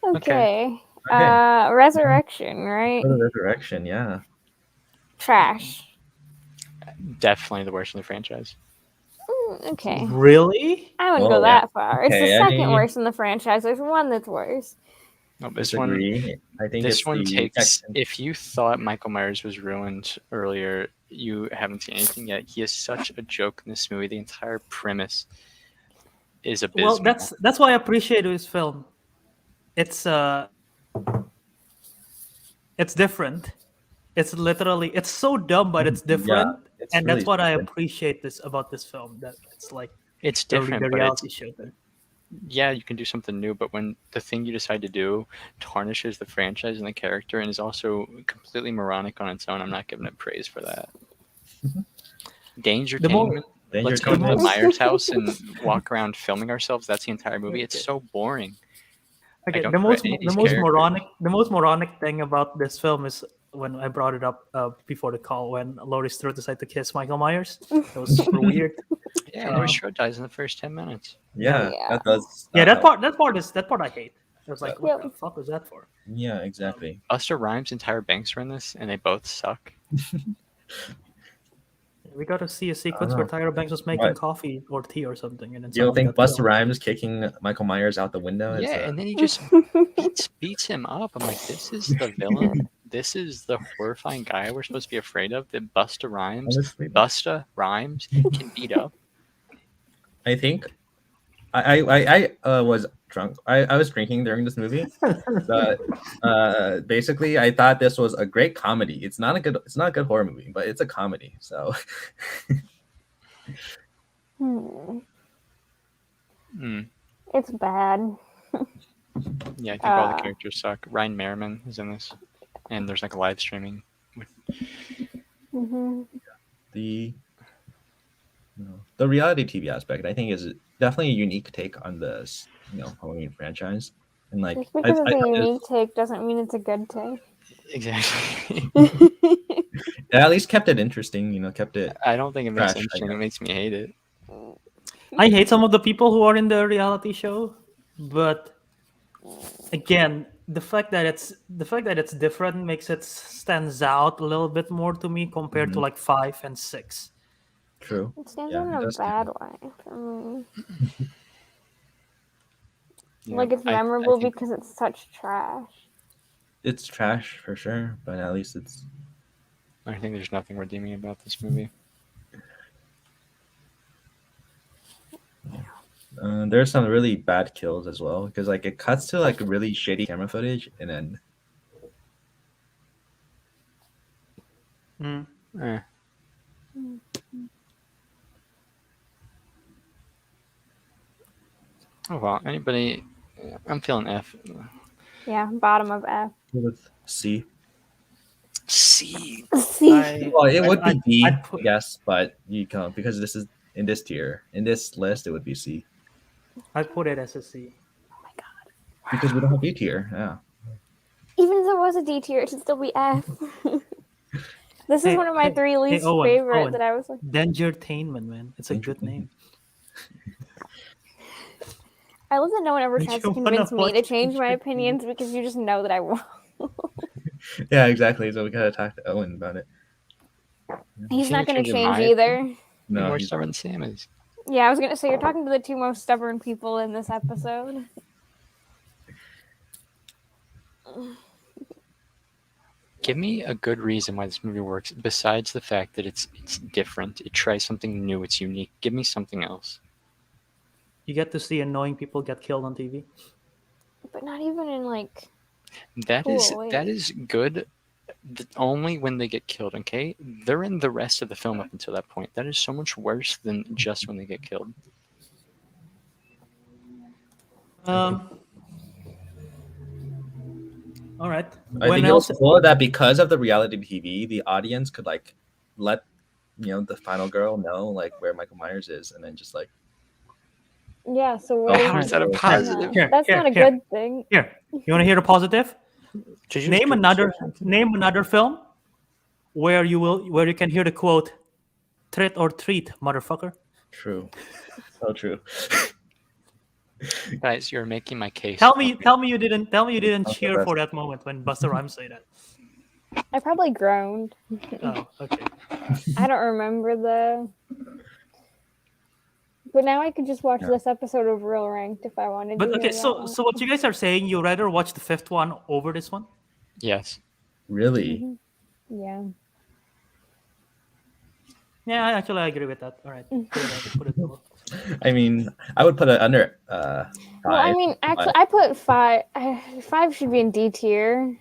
Okay. Resurrection, right? For the Resurrection, yeah. Trash. Definitely the worst in the franchise. Okay. Really? I wouldn't Oh, go yeah. that far. It's Okay, the I second mean- worst in the franchise. There's one that's worse. No, this one Disagree. I think This it's one the takes. Texan. If you thought Michael Myers was ruined earlier, you haven't seen anything yet. He is such a joke in this movie. The entire premise is abysmal. Well, that's why I appreciate this film. It's different. It's so dumb, but it's different, it's and that's really what I different. appreciate about this film. That it's like it's the different, but reality show there. yeah, you can do something new, but when the thing you decide to do tarnishes the franchise and the character and is also completely moronic on its own, I'm not giving it praise for that. The more Dangertainment. Let's go to the Myers house and walk around filming ourselves. That's the entire movie. It's so boring. I okay, don't the care about most any of the these most characters. moronic thing about this film is when I brought it up before the call when Laurie Strode decided to kiss Michael Myers. That was super weird. Yeah, Laurie Strode dies in the first 10 minutes. Yeah, Yeah. that does. Yeah, not help. that part I hate. I was like, what Yep. the fuck was that for? Yeah, exactly. Busta Rhymes and Tyra Banks are in this, and they both suck. We got to see a sequence where know. Tyra Banks was making What? coffee or tea or something, and then You don't someone think got Busta killed. Rhymes kicking Michael Myers out the window? Yeah, is and then he just beats him up. I'm like, this is the villain. This is the horrifying guy we're supposed to be afraid of. That Busta Rhymes can beat up. I think I was drunk. I was drinking during this movie. But basically, I thought this was a great comedy. It's not a good horror movie, but it's a comedy. So It's bad. Yeah, I think all the characters suck. Ryan Merriman is in this, and there's like a live streaming. the reality TV aspect, I think, is definitely a unique take on this Halloween franchise. And like, Just because it's a unique take doesn't mean it's a good take. Exactly. It at least kept it interesting. Kept it. I don't think it makes it fresh, interesting. It makes me hate it. I hate some of the people who are in the reality show, but again, the fact that it's different makes it stands out a little bit more to me compared to like 5 and 6. True. It stands Yeah, out it in a does bad stand way for me. Yeah, Like it's I memorable think- because it's such trash. It's trash for sure, but at least it's. I think there's nothing redeeming about this movie. There's some really bad kills as well because like it cuts to like really shitty camera footage and then. Eh. Oh well, anybody? I'm feeling F. Yeah, bottom of F. With C. C. C. Well, it would be D, I'd put- yes, but you can't because this is in this tier. In this list, it would be C I'd put it as a C. because we don't have B tier. Yeah. Even if there was a D tier, it should still be F. This is Hey, one of my hey, 3 least Owen, favorite Owen. that I was like. Dangertainment, man. It's a good name. I love that no one ever You tries to wanna convince me watch to change my Dangertainment? opinions because you just know that I won't. Yeah, exactly. So we gotta talk to Owen about it. He's not going to changing change my either. You're No, more he's stubborn than Sam is. Yeah, I was going to say you're talking to the 2 most stubborn people in this episode. Give me a good reason why this movie works besides the fact that it's different. It tries something new. It's unique. Give me something else. You get to see annoying people get killed on TV. But not even in like. That is Cool, that is good. Only when they get killed. Okay, they're in the rest of the film up until that point. That is so much worse than just when they get killed. All right. I think it was cool that because of the reality TV, the audience could like let the final girl know like where Michael Myers is, and then just like. Yeah, so Oh, How is that a positive? Here, that's not a here. good thing. Here, you want to hear the positive? Did you Name just- another film where you can hear the quote, "Trick or treat, motherfucker." True. So true. Guys, you're making my case. Tell me you didn't That's the cheer best. for that moment when Busta Rhymes say that. I probably groaned. Oh, okay. I don't remember though. But now I could just watch this episode of Real Ranked if I wanted But to. okay, so what you guys are saying, you rather watch the 5th one over this one? Yes. Really? Yeah. Yeah, I agree with that. All right, put it double. I mean, I would put it under. Well, I 5, mean, actually, but- I put 5. 5 should be in D tier.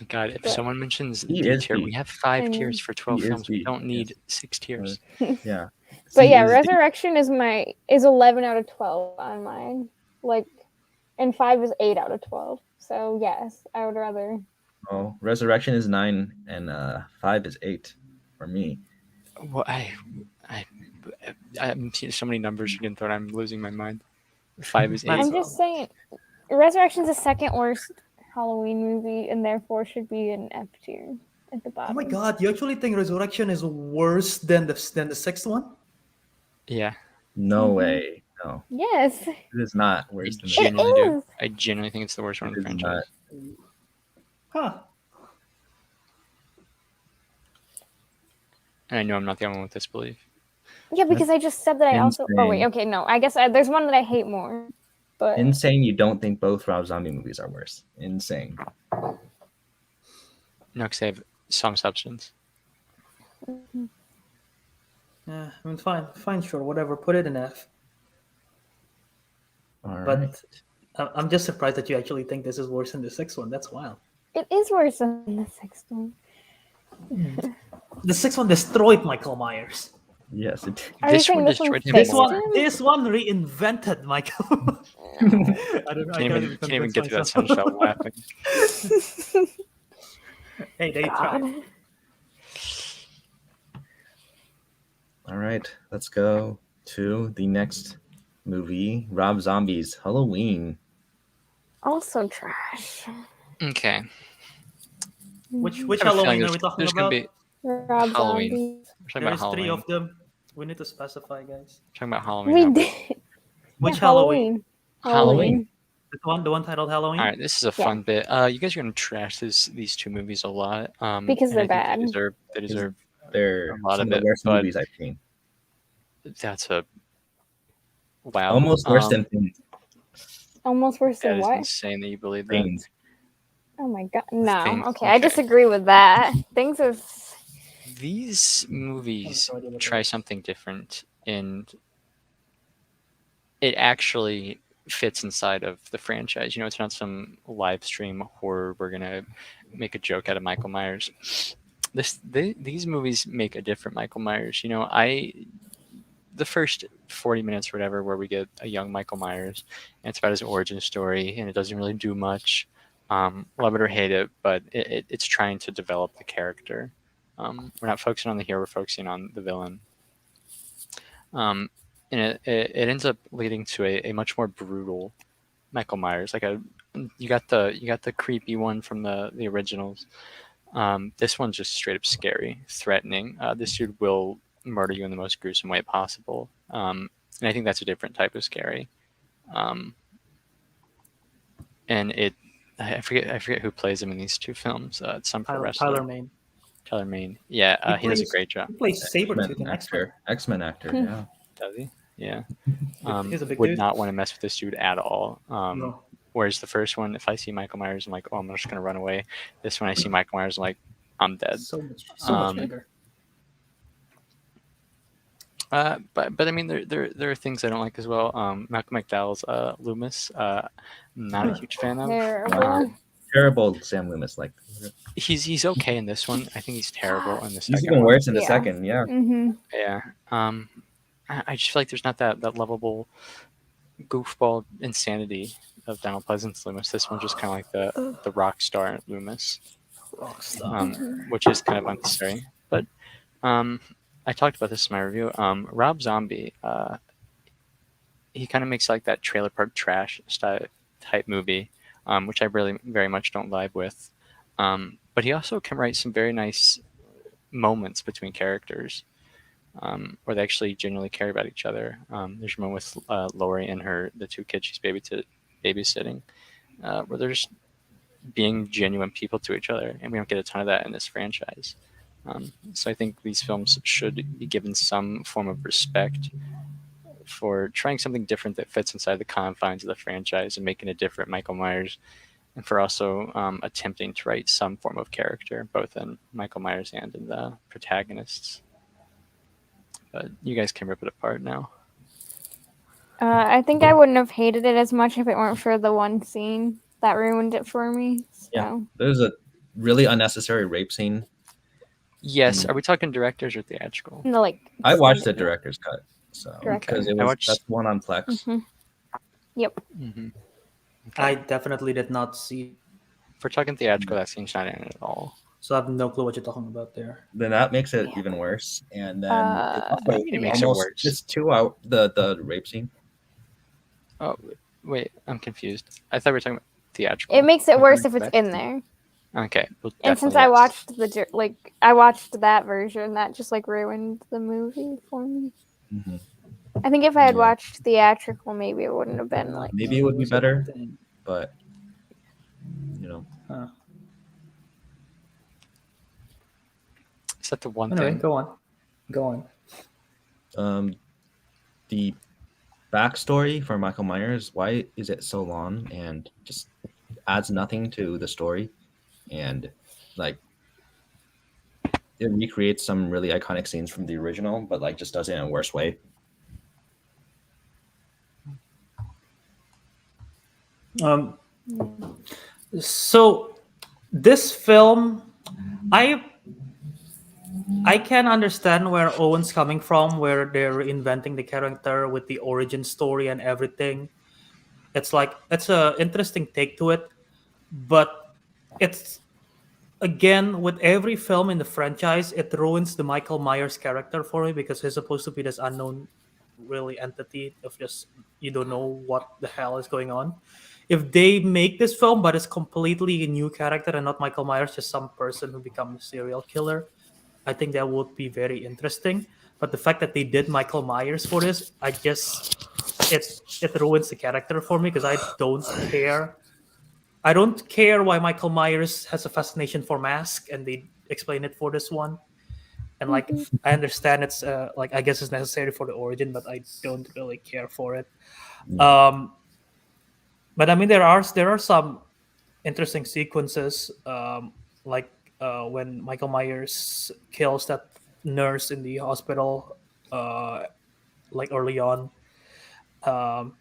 God, if someone mentions He D is tier, D. we have 5 I tiers know. for 12 He is films. We D, don't need yes. 6 tiers. Yeah. But yeah, is- Resurrection is 11 out of 12 on mine. Like, and 5 is 8 out of 12. So yes, I would rather. Oh, Resurrection is 9 and 5 is 8 for me. Well, I'm seeing so many numbers again. Thought I'm losing my mind. 5 is 8. I'm just saying, Resurrection's the second worst Halloween movie, and therefore should be an F tier at the Oh bottom. my god, you actually think Resurrection is worse than the sixth one? Yeah, No Mhm. way. No, Yes, it is not I worse than the genuinely do. is. I genuinely think it's the worst one in It the is franchise. Huh. And I know I'm not the only one with this belief. Yeah, because I just said that I also. Oh wait, insane. okay, no. I guess there's one that I hate more, but Insane. You don't think both Rob Zombie movies are worse? Insane. No, because they have some substance. Yeah, I mean, fine, sure, whatever. Put it in F. All right. But I'm just surprised that you actually think this is worse than the sixth one. That's wild. it is worse than the sixth one. The sixth one destroyed Michael Myers. Yes, it. Are you This saying one this one destroyed him fixed more. him? This one reinvented Michael. I don't know. I Can't even get through that myself. sentence without laughing. Hey, they God. tried. All right, let's go to the next movie, Rob Zombie's Halloween. Also trash. Okay. Which I have a Halloween feeling are we talking there's about? gonna be Rob Halloween. Zombie. we're talking There's about 3 Halloween. of them. We need to specify, guys. Talking about Halloween. We now, but- did. Which Yeah, Halloween? Halloween. The one titled Halloween. All right, this is a fun bit. You guys are gonna trash these two movies a lot. Because and they're I think bad. They deserve They're a lot some of of the it, worst but- movies I've seen. That's a wow. Almost worse than Things. Almost worse That than is what? insane that you believe that. Things. Oh my god. No. Things, Okay, I okay. disagree with that. Things are. These movies no idea what try that is. something different, and it actually fits inside of the franchise. You know, it's not some live stream horror. We're gonna make a joke out of Michael Myers. These movies make a different Michael Myers. You know, the first 40 minutes or whatever where we get a young Michael Myers, and it's about his origin story, and it doesn't really do much. Love it or hate it, but it's trying to develop the character. We're not focusing on the hero, we're focusing on the villain. And it ends up leading to a much more brutal Michael Myers. You got the creepy one from the originals. This one's just straight up scary, threatening. This dude will murder you in the most gruesome way possible. And I think that's a different type of scary. And I forget who plays him in these two films. It's some pro wrestler. Tyler Mane. Tyler Mane. Yeah, he does a great job. He plays Sabretooth in X-Men. X-Men actor, yeah. Does he? Yeah. He's a big Would dude. not want to mess with this dude at all. No. Whereas the first one, if I see Michael Myers, I'm like, oh, I'm just gonna run away. This one, I see Michael Myers, I'm like, I'm dead. So much bigger. But I mean, there are things I don't like as well. Malcolm McDowell's Loomis, not a huge fan of. Terrible. Terrible Sam Loomis. Like He's okay in this one. I think he's terrible in the second he's even one. worse in the Yeah. second. Yeah. Mm-hmm. Yeah. I just feel like there's not that lovable goofball insanity of Donald Pleasance Loomis. This one's just kind of like the rock star Loomis, which is kind of unnecessary. But I talked about this in my review. Rob Zombie, he kind of makes like that trailer park trash style type movie, which I really very much don't vibe with. But he also can write some very nice moments between characters, where they actually genuinely care about each other. There's a moment with Lori and the two kids she's babysitting, where they're just being genuine people to each other, and we don't get a ton of that in this franchise. So I think these films should be given some form of respect for trying something different that fits inside the confines of the franchise and making a different Michael Myers, and for also attempting to write some form of character, both in Michael Myers and in the protagonists. But you guys can rip it apart now. I think I wouldn't have hated it as much if it weren't for the one scene that ruined it for me. So. Yeah. There's a really unnecessary rape scene. Yes. Are we talking directors or theatrical? No, like I watched the extended, yeah. director's cut, so because Director. it I was watched. that's one on Plex. Mhm. Yep. Mhm. I definitely did not see, If we're talking theatrical, that scene's not in it at all. so I have no clue what you're talking about there. Then that makes it Yeah. even worse. And then it's What do you also mean it makes it almost worse? it's 2 hours. The rape scene. Oh, wait, I'm confused. I thought we were talking about theatrical. It makes it We're worse talking if it's back- in there. Okay. Well, And since definitely I yes. watched I watched that version, that just like ruined the movie for me. Mhm. I think if I had Yeah. watched theatrical, maybe it wouldn't have been like. Maybe it would be was a better, thing. but you know, Huh. Is that the one Anyway, thing? go on. Go on. the backstory for Michael Myers. Why is it so long and just adds nothing to the story, and like it recreates some really iconic scenes from the original, but like just does it in a worse way. So this film, I can understand where Owen's coming from, where they're reinventing the character with the origin story and everything. It's like it's a interesting take to it, but it's again with every film in the franchise, it ruins the Michael Myers character for me because he's supposed to be this unknown, really entity of just you don't know what the hell is going on. If they make this film, but it's completely a new character and not Michael Myers, just some person who becomes a serial killer, I think that would be very interesting. But the fact that they did Michael Myers for this, it ruins the character for me because I don't care. I don't care why Michael Myers has a fascination for mask, and they explain it for this one. And like, I understand it's like I guess it's necessary for the origin, but I don't really care for it. But I mean, there are some interesting sequences, like when Michael Myers kills that nurse in the hospital, like early on. Um,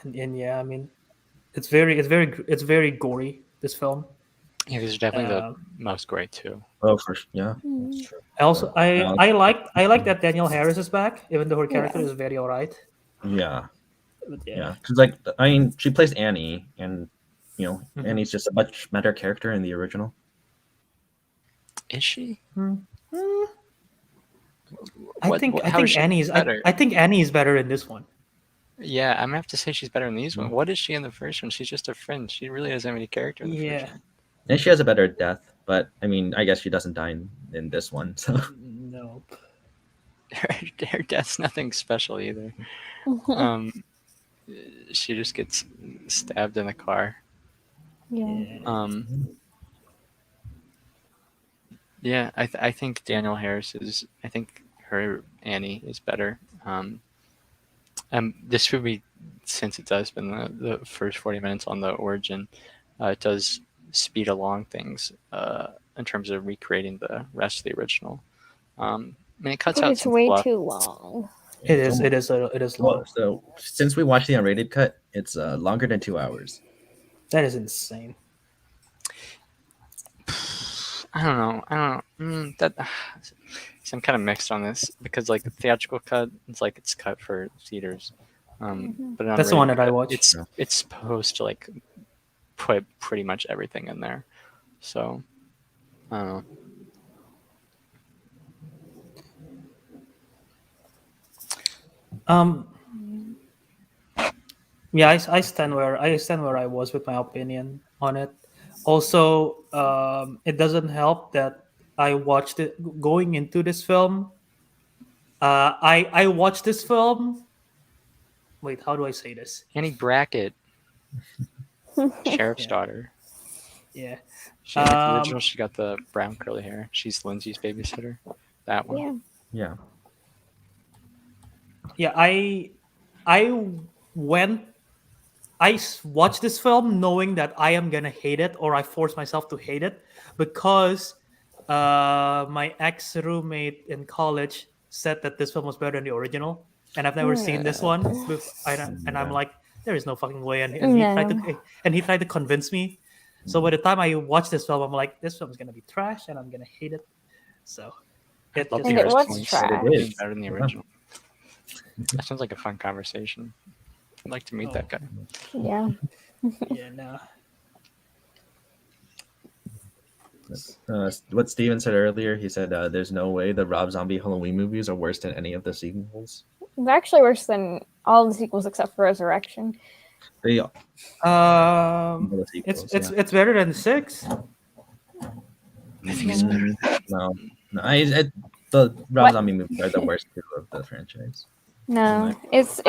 and yeah, I mean, it's very gory. This film. Yeah, these are definitely Uh, the most great too. Oh, for yeah, Mm. that's true. Also, Yeah. I like that Danielle Harris is back, even though her character Yeah. is very alright. Yeah, But yeah. Because like I mean, she plays Annie, and you know, Mhm. Annie's just a much better character in the original. Is she? I What- think what- I how is think she Annie's better? I think Annie is better in this one. Yeah, I'm gonna have to say she's better in these Mm-hmm. ones. What is she in the first one? She's just a friend. She really doesn't have any character in the Yeah. first one. And she has a better death, but I mean, I guess she doesn't die in this one. So No. Her death's nothing special either. She just gets stabbed in the car. Yeah. Yeah, I think Daniel Harris is. I think her Annie is better. This movie, since it does spend the first 40 minutes on the origin, it does speed along things in terms of recreating the rest of the original. I mean, it cuts out It's some way fluff. too long. It is Well, long. so since we watched the unrated cut, it's longer than 2 hours. That is insane. I don't know. So I'm kind of mixed on this because like the theatrical cut, it's like it's cut for theaters. But an That's the one unrated that I cut, watched. It's supposed to like put pretty much everything in there. So I don't know. Yeah, I stand where I was with my opinion on it. Also, it doesn't help that I watched it going into this film. I watched this film. Wait, how do I say this? Annie Brackett, sheriff's daughter. Yeah. She, in the original, she got the brown curly hair. She's Lindsay's babysitter. That one. Yeah. Yeah, I went watched this film knowing that I am gonna hate it, or I forced myself to hate it because my ex roommate in college said that this film was better than the original, and I've never seen this one. And I'm like, there is no fucking way. And he tried to convince me. So by the time I watch this film, I'm like, this film is gonna be trash, and I'm gonna hate it. So it Love just the And it was original trash. instead of It being is. better than the Yeah. original. That sounds like a fun conversation. I'd like to meet that guy. Yeah. yeah, no. What Steven said earlier, he said there's no way the Rob Zombie Halloween movies are worse than any of the sequels. It's actually worse than all the sequels except for Resurrection. They all the It's sequels, it's yeah. it's better than 6. I think it's better. No, the Rob What? Zombie movies are the worst two of the franchise. No, it's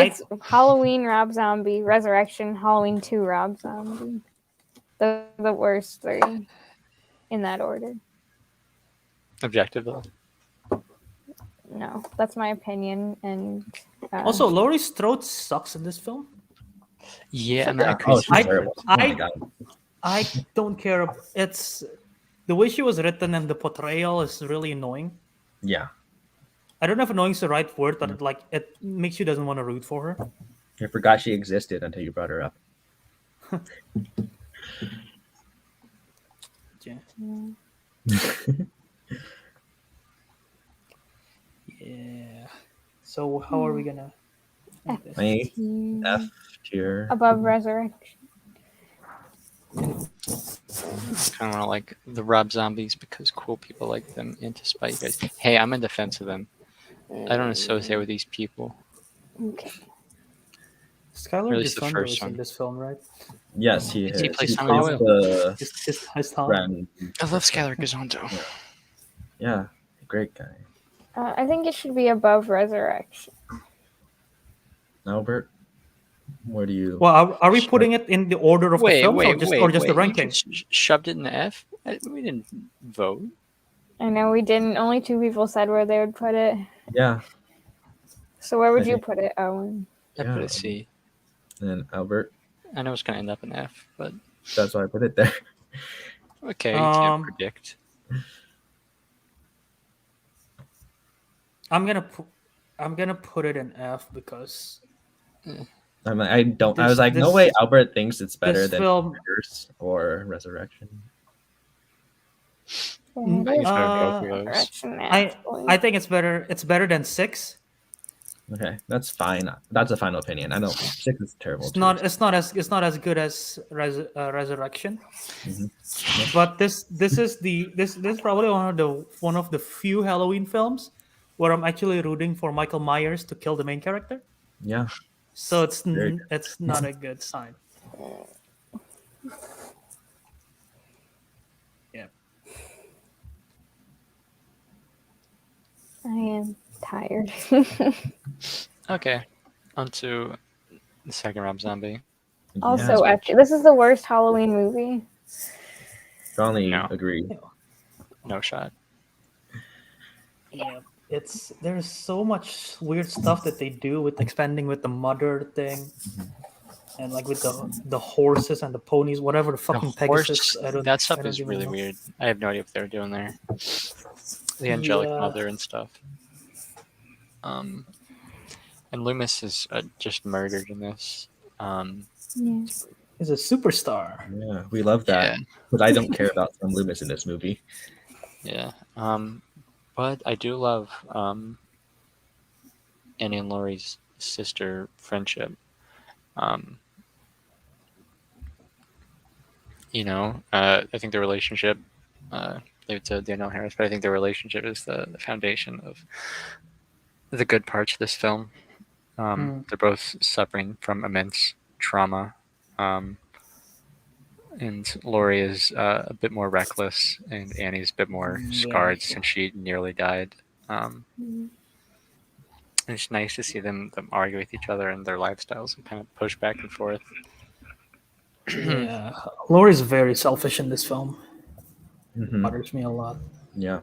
Halloween, Rob Zombie, Resurrection, Halloween 2, Rob Zombie. The worst 3 in that order. Objective though. No, that's my opinion. And Also, Laurie's throat sucks in this film. Yeah, and Yeah. that crazy. She's terrible. Oh my I- god. I don't care. It's the way she was written and the portrayal is really annoying. Yeah. I don't know if annoying is the right word, but it makes you doesn't want to root for her. I forgot she existed until you brought her up. Yeah. Yeah. So how are we gonna? end this? My F tier. above Resurrection. Kind of like the Rob Zombies because cool people like them into spite you guys. Hey, I'm in defense of them. I don't associate with these people. Okay. Skylar Or at least the Gisondo first is in one. this film, right? Yes, he Does he is. play He Samuel? plays the His Tom. friend. I love Skylar Gisondo. Yeah, great guy. I think it should be above Resurrection. Albert, where do you? Well, are we putting it in the order of the Wait, films wait, or just the wait. ranking? You shoved it in the F? We didn't vote. I know we didn't. Only 2 people said where they would put it. Yeah, So where would I you think- put it, Owen? I put Yeah. it C. and Albert. I know it's going to end up in F, but That's why I put it there. okay, you can't Um, predict. I'm gonna put it in F because I'm like, I don't. I This- was like, no this- way. Albert thinks it's better this than film. Curse or Resurrection. Mm, It is both of those. Resurrection, I actually. think it's better. It's better than 6. Okay, that's fine. That's a final opinion. I don't. 6 is terrible. It's too. not. It's not as good as Resurrection. Mhm. But this is probably one of the few Halloween films where I'm actually rooting for Michael Myers to kill the main character. Yeah. So it's Very good. it's not a good sign. Yeah. I am tired. Okay, on to the second Rob Zombie. Also, yeah, actually, this is the worst Halloween movie. strongly No. agree. No shot. Yeah. There's so much weird stuff that they do with expanding with the mother thing, and like with the horses and the ponies, whatever the fucking The horse, Pegasus. that stuff I don't is even really know. weird. I have no idea what they were doing there. The angelic Yeah. mother and stuff. And Loomis is just murdered in this. Yeah. He's a superstar. Yeah, we love that. Yeah. But I don't care about Sam Loomis in this movie. Yeah. But I do love Annie and Laurie's sister friendship. I think the relationship, leave it to Danielle Harris, but I think the relationship is the foundation of the good parts of this film. They're both suffering from immense trauma. And Laurie is a bit more reckless, and Annie's a bit more scarred since she nearly died. And it's nice to see them argue with each other and their lifestyles and kind of push back and forth. Yeah, Laurie's very selfish in this film. Mhm. Bothers me a lot. Yeah.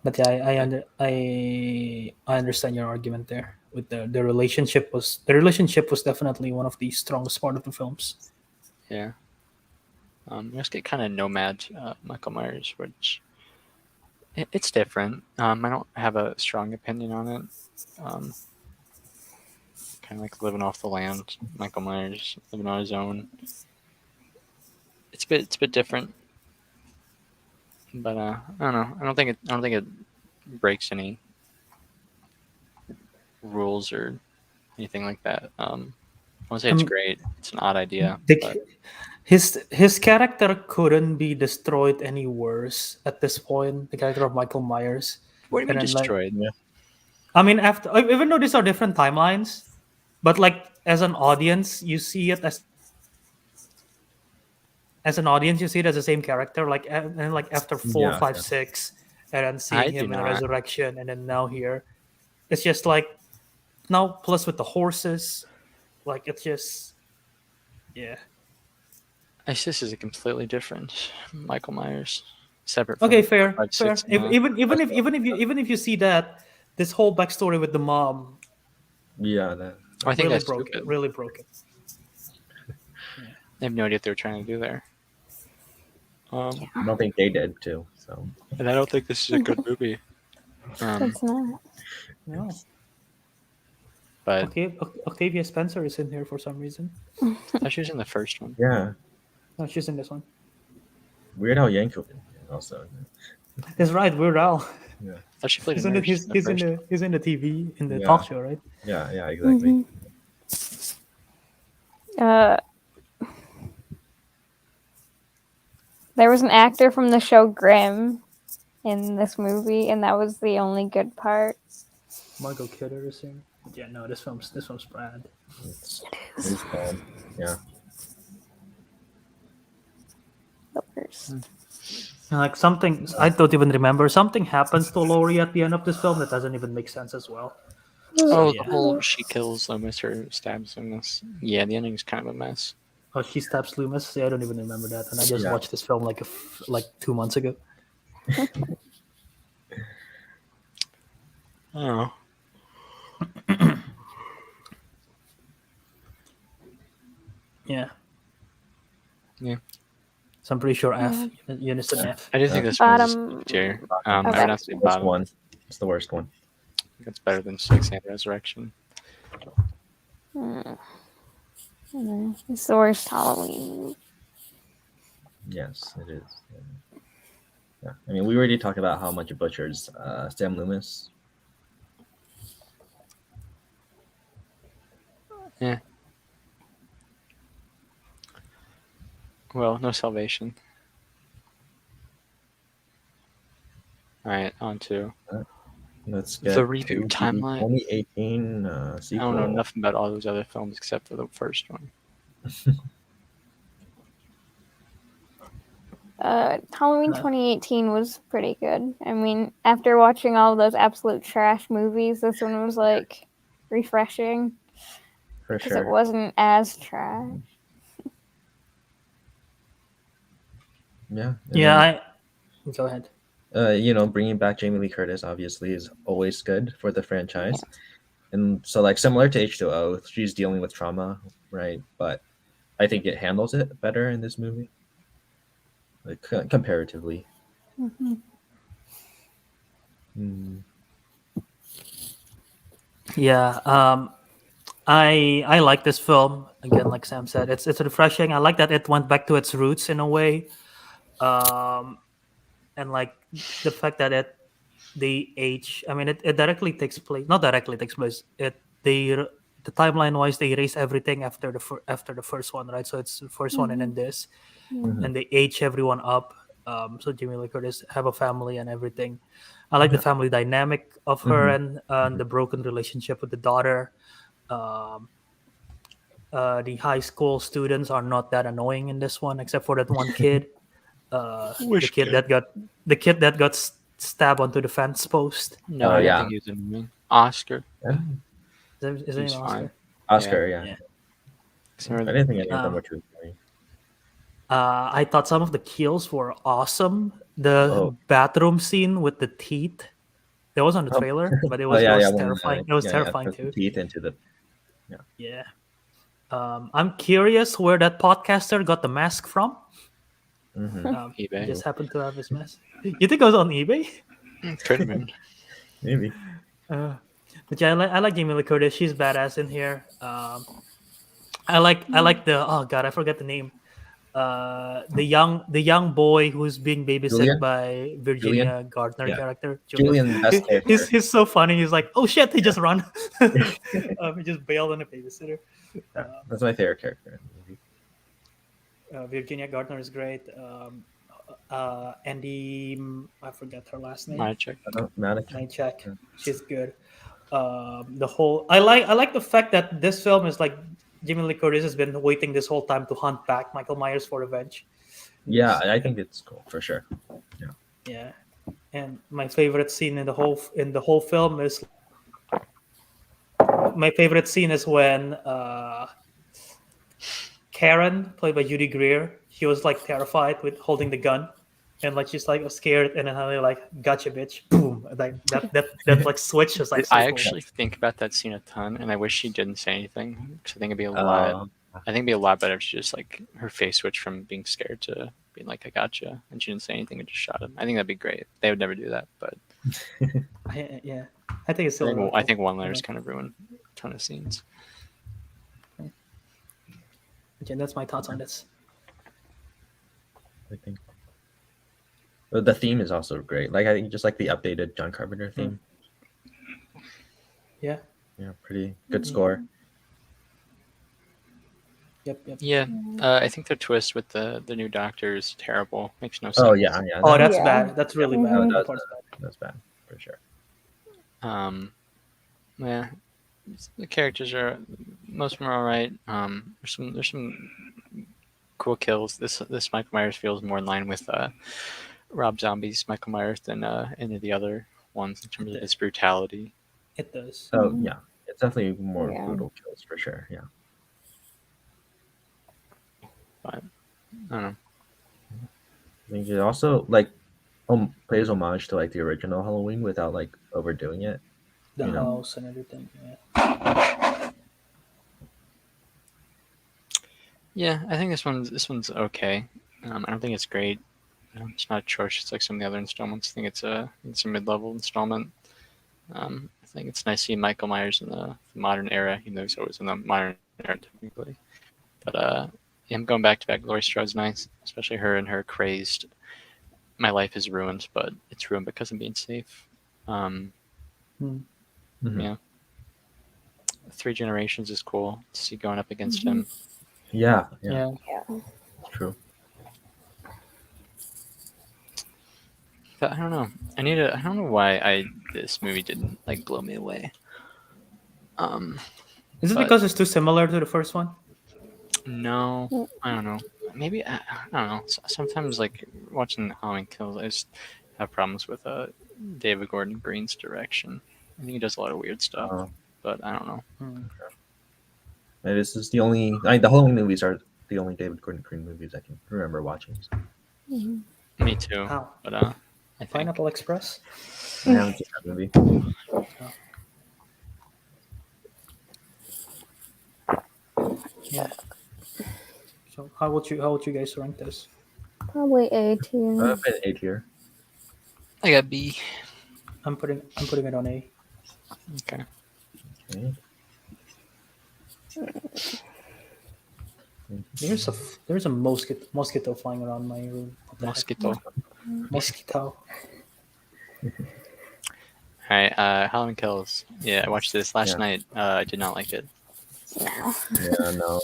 But yeah, I understand your argument there. With the relationship was definitely one of the strongest part of the films. Yeah. Let's get kind of nomad Michael Myers, which it's different. I don't have a strong opinion on it. Kind kind of like living off the land. Michael Myers living on his own. It's a bit different, but I don't know. I don't think it breaks any rules or anything like that. I won't say it's great. It's an odd idea. But His character couldn't be destroyed any worse at this point. The character of Michael Myers. what do you mean And then, like, destroyed? I mean, after even though these are different timelines, but like as an audience, you see it as an audience, you see it as the same character. Like and like after 4, Yeah, 5, yeah. 6, and then I seeing do him in not. Resurrection, and then now here, it's just like now plus with the horses, like it's just yeah. This is a completely different Michael Myers, separate. From Okay, fair, 5, fair. 6, and, Even if you see that this whole backstory with the mom Yeah, that, I think really that's broke stupid. it. Really broke it. I have no idea what they were trying to do there. I don't think they did too. So And I don't think this is a good movie. It's not. No. But Octavia Spencer is in here for some reason. I thought she was in the first one. yeah, No, she's in this one. Weird Al Yankovic also. That's right, Weird Al. Yeah, I thought she played He's a in the, nurse he's, in the he's in first the he's in the TV in the Yeah. talk show, right? yeah, exactly. There was an actor from the show Grimm in this movie, and that was the only good part. Margot Kidder is in. Yeah, no, this film's bad. It's bad. Yeah. The worst. And like something I don't even remember. Something happens to Laurie at the end of this film that doesn't even make sense as well. Oh, Yeah. the whole she kills Loomis or stabs Loomis. Yeah, the ending's kind of a mess. Oh, she stabs Loomis. Yeah, I don't even remember that, and I just Yeah. watched this film like 2 months ago. Oh. Yeah. Yeah. So I'm pretty sure F. Unison F. I do think this Bottom- one's tier. Okay. I would not say Worst bottom. one. It's the worst one. I think it's better than 6 and Resurrection. It's the worst Halloween. Yes, it is. Yeah. I mean, we already talked about how much it butchers Sam Loomis. Yeah. Well, no salvation. Alright, on to. Let's get The reboot to the timeline. 2018 I sequel. don't know nothing about all those other films except for the first one. Halloween 2018 was pretty good. I mean, after watching all those absolute trash movies, this one was like refreshing For because it sure. wasn't as trash. Yeah. Yeah, go ahead. Bringing back Jamie Lee Curtis obviously is always good for the franchise. And so, like, similar to H2O, she's dealing with trauma, right? But I think it handles it better in this movie, like comparatively. Mm-hmm. Yeah, I like this film again. Like Sam said, it's refreshing. I like that it went back to its roots in a way, and like the fact that the age. I mean, it directly takes place. Not directly takes place. The timeline wise, they erase everything after the first one, right? So it's the first one and then this, and they age everyone up. So Jamie Lee Curtis have a family and everything. I like the family dynamic of her and the broken relationship with the daughter. The high school students are not that annoying in this one, except for that one kid. The kid that got stabbed onto the fence post. No, Oh, I don't yeah. think he was in the movie. Oscar. Is his He's name fine. Oscar? Oscar, yeah. Yeah. I didn't think any of them were too funny. I thought some of the kills were awesome. The bathroom scene with the teeth. That was on the trailer, but it was terrifying. It was terrifying too. Teeth into the. Yeah. I'm curious where that podcaster got the mask from. He eBay. just happened to have his mask. You think it was on eBay? Could have been. Maybe. But yeah, I like Jamie Lee Curtis. She's badass in here. I like the oh god, I forget the name. The young boy who's being babysit Julian. by Julian. Virginia Gardner Yeah. character. Julian, best character. He's so funny. He's like, oh shit, he just run. He just bailed on a babysitter. Yeah, that's my favorite character in the movie. Virginia Gardner is great. Andy, I forget her last name. Magic. Check. She's good. The whole I like the fact that this film is like Jamie Lee Curtis has been waiting this whole time to hunt back Michael Myers for revenge. Yeah, I think it's cool for sure. Yeah, and my favorite scene in the whole film is when Karen, played by Judy Greer, she was like terrified with holding the gun, and like she's like scared, and then they're like, "Gotcha, bitch!" Boom, like that like switch is like. So I cool. actually think about that scene a ton, and I wish she didn't say anything because I think it'd be a lot. I think it'd be a lot better if she just like her face switched from being scared to being like, "I gotcha," and she didn't say anything and just shot him. I think that'd be great. They would never do that, but I think it's still. I think one-liners kind of ruin a ton of scenes. Okay, that's my thoughts on this. I think the theme is also great. Like I think just like the updated John Carpenter theme. Yeah. Yeah, pretty good score. Yep. Yeah, I think the twist with the new Doctor is terrible. Makes no sense. Oh yeah. Oh, that's Yeah. bad. That's really bad. No, That part's bad. that's bad for sure. Yeah, the characters are most of them are all right. There's some cool kills. This Michael Myers feels more in line with Rob Zombie's Michael Myers than any of the other ones in terms of his brutality. It does. So yeah, it's definitely more brutal kills for sure. Yeah. But I don't know. I think it also like pays homage to like the original Halloween without like overdoing it. The you know? house and everything. Yeah. Yeah, I think this one's okay. I don't think it's great. It's not atrocious like some of the other installments. I think it's a mid-level installment. I think it's nice to see Michael Myers in the modern era, even though he's always in the modern era technically. But him going back to back Laurie Strode's nice, especially her and her crazed. My life is ruined, but it's ruined because I'm being safe. Yeah. 3 Generations is cool to see going up against him. Yeah. True. But I don't know. I don't know why this movie didn't like blow me away. Is it because it's too similar to the first one? No, I don't know. Maybe I don't know. Sometimes like watching Halloween Kills, I just have problems with David Gordon Green's direction. I think he does a lot of weird stuff, but I don't know. And this is the only the Halloween movies are the only David Gordon Green movies I can remember watching. So. Me too. How? But I think Pineapple Express. I haven't seen that movie. Yeah. So how would you guys rank this? Probably A tier. I've been A tier. I got B. I'm putting it on A. Okay. There's a mosquito flying around my room. What the heck? Mosquito. Alright, Halloween Kills. Yeah, I watched this last night. I did not like it. No. Yeah, no.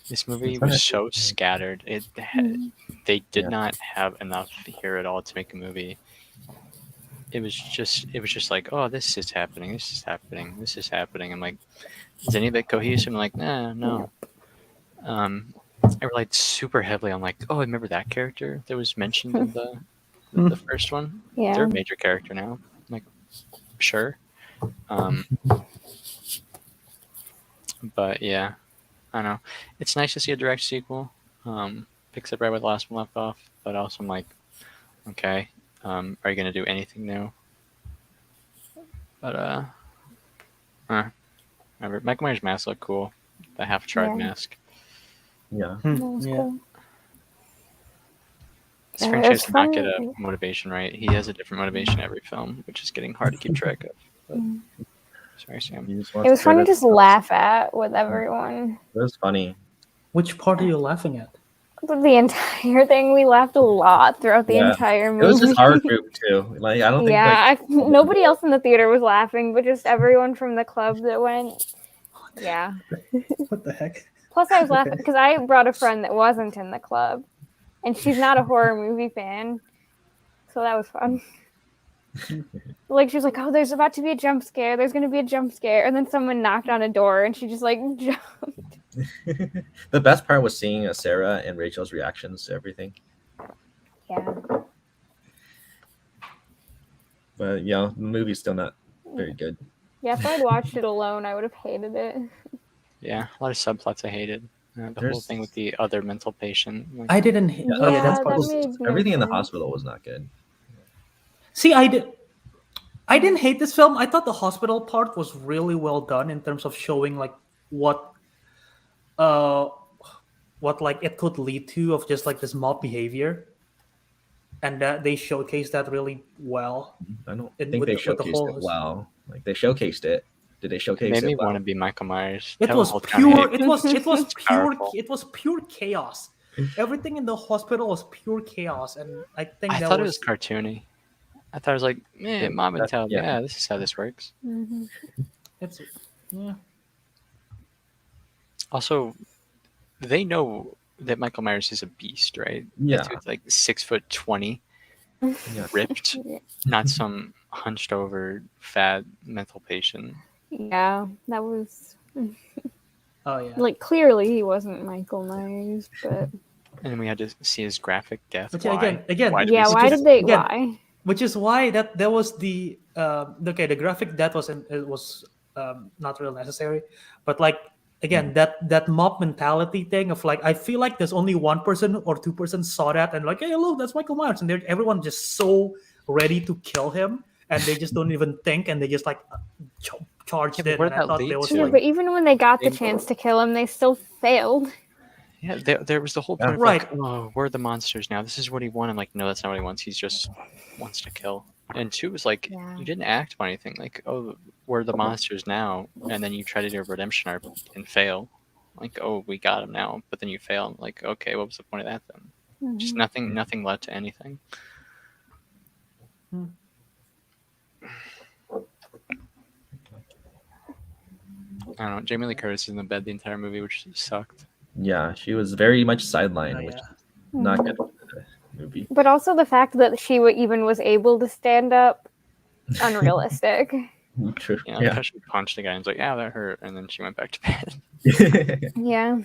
This movie was so scattered. They did not have enough here at all to make a movie. It was just like, oh, this is happening. I'm like, is any of it cohesive? I'm like, nah, no. I relied super heavily on like, oh, remember that character that was mentioned in the first one? Yeah. They're a major character now. I'm like, sure. But yeah, I don't know. It's nice to see a direct sequel. Picks up right where the last one left off. But also I'm like, okay, are you gonna do anything new? But remember, Michael Myers' mask looked cool. The half-charred mask. Yeah. That was cool. This Yeah, franchise it's did not get funny. a motivation right. He has a different motivation every film, which is getting hard to keep track of. But, sorry, Sam. He just It wants was to fun to credit just himself. laugh at with everyone. It was funny. Which part are you laughing at? The entire thing, we laughed a lot throughout the Yeah. entire It movie. was just our group too. Like I don't think like Nobody else in the theater was laughing, but just everyone from the club that went. Yeah. What the heck? Plus, I was laughing Okay. because I brought a friend that wasn't in the club, and she's not a horror movie fan, so that was fun. Like she was like, "Oh, there's about to be a jump scare. There's going to be a jump scare," and then someone knocked on a door, and she just like jumped. the best part was seeing Sarah and Rachel's reactions to everything. Yeah. But yeah, the movie's still not very good. Yeah, if I'd watched it alone, I would have hated it. Yeah, a lot of subplots I hated. The whole There's- thing with the other mental patient. Like, I didn't. Oh yeah, Yeah, that's part. that made no everything in the sense. hospital was not good. See, I didn't hate this film. I thought the hospital part was really well done in terms of showing like what like it could lead to of just like this mob behavior, and that they showcased that really well. I don't And think with they the- with the showcased whole- it well. Like they showcased it. Did they it showcase made me it well? want to be Michael Myers. It Tell was the whole town pure. hate It was It's pure. powerful. It was pure chaos. Everything in the hospital was pure chaos, and I think I that thought it was cartoony. I thought it was like, Yeah, mom and that- tell. yeah. Yeah, this is how this works. Mhm. It's yeah. Also, they know that Michael Myers is a beast, right? Yeah. That dude's like 6'20", Yeah. ripped, not some hunched over fat mental patient. Yeah, that was Oh yeah. like clearly he wasn't Michael Myers, but And we had to see his graphic death. But Why? again, Why did yeah, we why see did it? they? again, Why? Which is why that was the the graphic death was not really necessary, but like again that mob mentality thing of like I feel like there's only one person or two persons saw that and like, hey look, that's Michael Myers, and everyone just so ready to kill him and they just don't even think and they just like charged Yeah, but in, where'd and I that thought lead they was to? Yeah, like but even when they got the they- chance to kill him, they still failed. Yeah, there was the whole Yeah. point of Right. like, oh, we're the monsters now. This is what he wanted. I'm like, no, that's not what he wants. He's just wants to kill. And two was like, Yeah. you didn't act on anything. Like, oh, we're the monsters now, and then you try to do a redemption arc and fail. Like, oh, we got him now, but then you fail. I'm like, okay, what was the point of that then? Just Mhm. nothing led to anything. I don't know. Jamie Lee Curtis is in the bed the entire movie, which sucked. Yeah, she was very much sidelined, oh, which yeah. is not good for the movie. But also the fact that she even was able to stand up, unrealistic. True. You know, like how she punched the guy and was like, yeah, that hurt, and then she went back to bed. Yeah.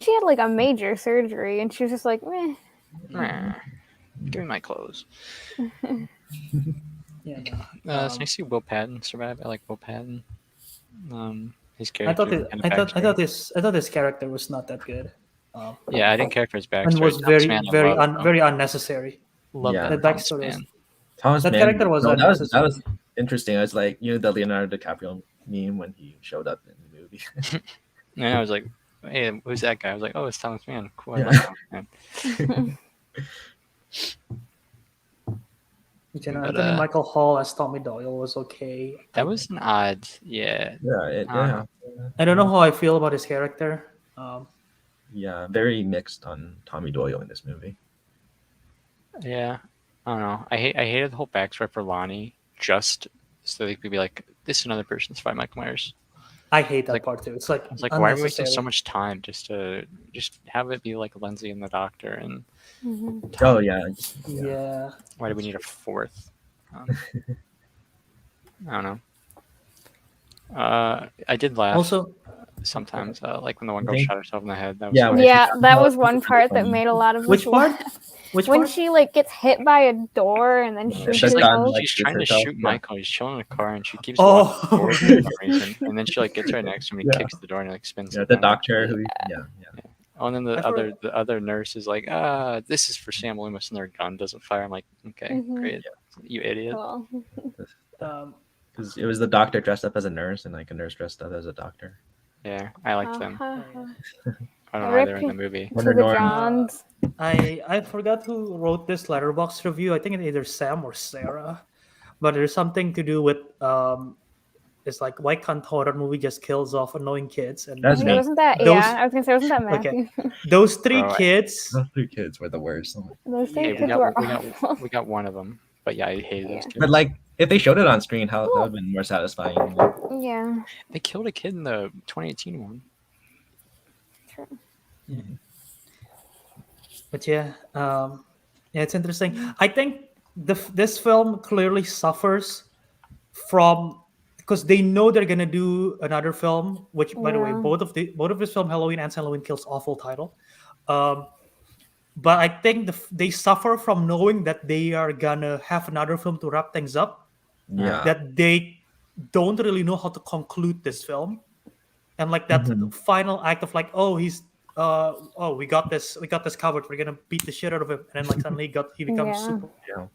She had like a major surgery, and she was just like, meh. Nah, give me my clothes. Yeah, It's nice to see Will Patton survive. I like Will Patton. His I character. thought kind of I thought backstory. this character was not that good. Yeah, I didn't care for his backstory. And was Thomas Mann, I love, though. very unnecessary. Love Yeah. that The Thomas backstory Mann. Thomas That Mann, character was no, that was unnecessary. interesting. I was like, the Leonardo DiCaprio meme when he showed up in the movie. And I was like, hey, who's that guy? I was like, oh, it's Thomas Mann. Cool. I Yeah. love Thomas Mann. Anthony Michael Hall as Tommy Doyle was okay. That was an odd, yeah. Yeah, I don't know how I feel about his character. yeah, very mixed on Tommy Doyle in this movie. Yeah, I don't know. I hated the whole backstory for Lonnie just so they could be like, this is another person to fight Michael Myers. I hate that Like- part too. It's like I was like, why are we wasting so unnecessary. much time just to have it be like Lindsay and the doctor, and Mhm. Oh yeah, Yeah. why do we need a fourth? I don't know. I did laugh Also, sometimes, like when the one girl think- shot herself in the head. That was Yeah, funny. when Yeah, she- that was one That's part that funny. made a lot of which us part? laugh. Which When part? she like gets hit by a door and then Yeah, shoots She's shotgun, herself. like, she's shoots trying to herself, shoot yeah. Michael. He's chilling in a car, and she keeps Oh. walking forward for some reason. And then she like gets right next to him. And he Yeah. kicks the door and like spins. Yeah, it the down. doctor who, yeah. Oh, and then I forgot- the other nurse is like, this is for Sam Loomis, and their gun doesn't fire. I'm like, okay, Mhm. great, you idiot. Cool. Because it was the doctor dressed up as a nurse and like a nurse dressed up as a doctor. Yeah, I liked them. I don't know why they're in the Rip movie. to Wonder the Norm. Johns. I forgot who wrote this letterbox review. I think it's either Sam or Sarah, but there's something to do with it's like why can't horror movie just kills off annoying kids and That's me. Wasn't that? Those- Yeah, I was gonna say, wasn't that Okay. Matthew? those three Bro, kids. Those 3 kids were the worst. Those Hey, three we kids got were we got awful. we got one of them, but yeah, I hated those Yeah. kids. But like, if they showed it on screen, how that would have been more satisfying. You know? Yeah. They killed a kid in the 2018 one. True. But yeah, it's interesting. I think this film clearly suffers from because they know they're gonna do another film. Which, by the way, Yeah. both of this film, Halloween and Halloween Kills, awful title. But I think they suffer from knowing that they are gonna have another film to wrap things up. Yeah. That they don't really know how to conclude this film, and like that Mhm. final act of like, oh, he's we got this covered, we're gonna beat the shit out of him, and then like suddenly he becomes Yeah.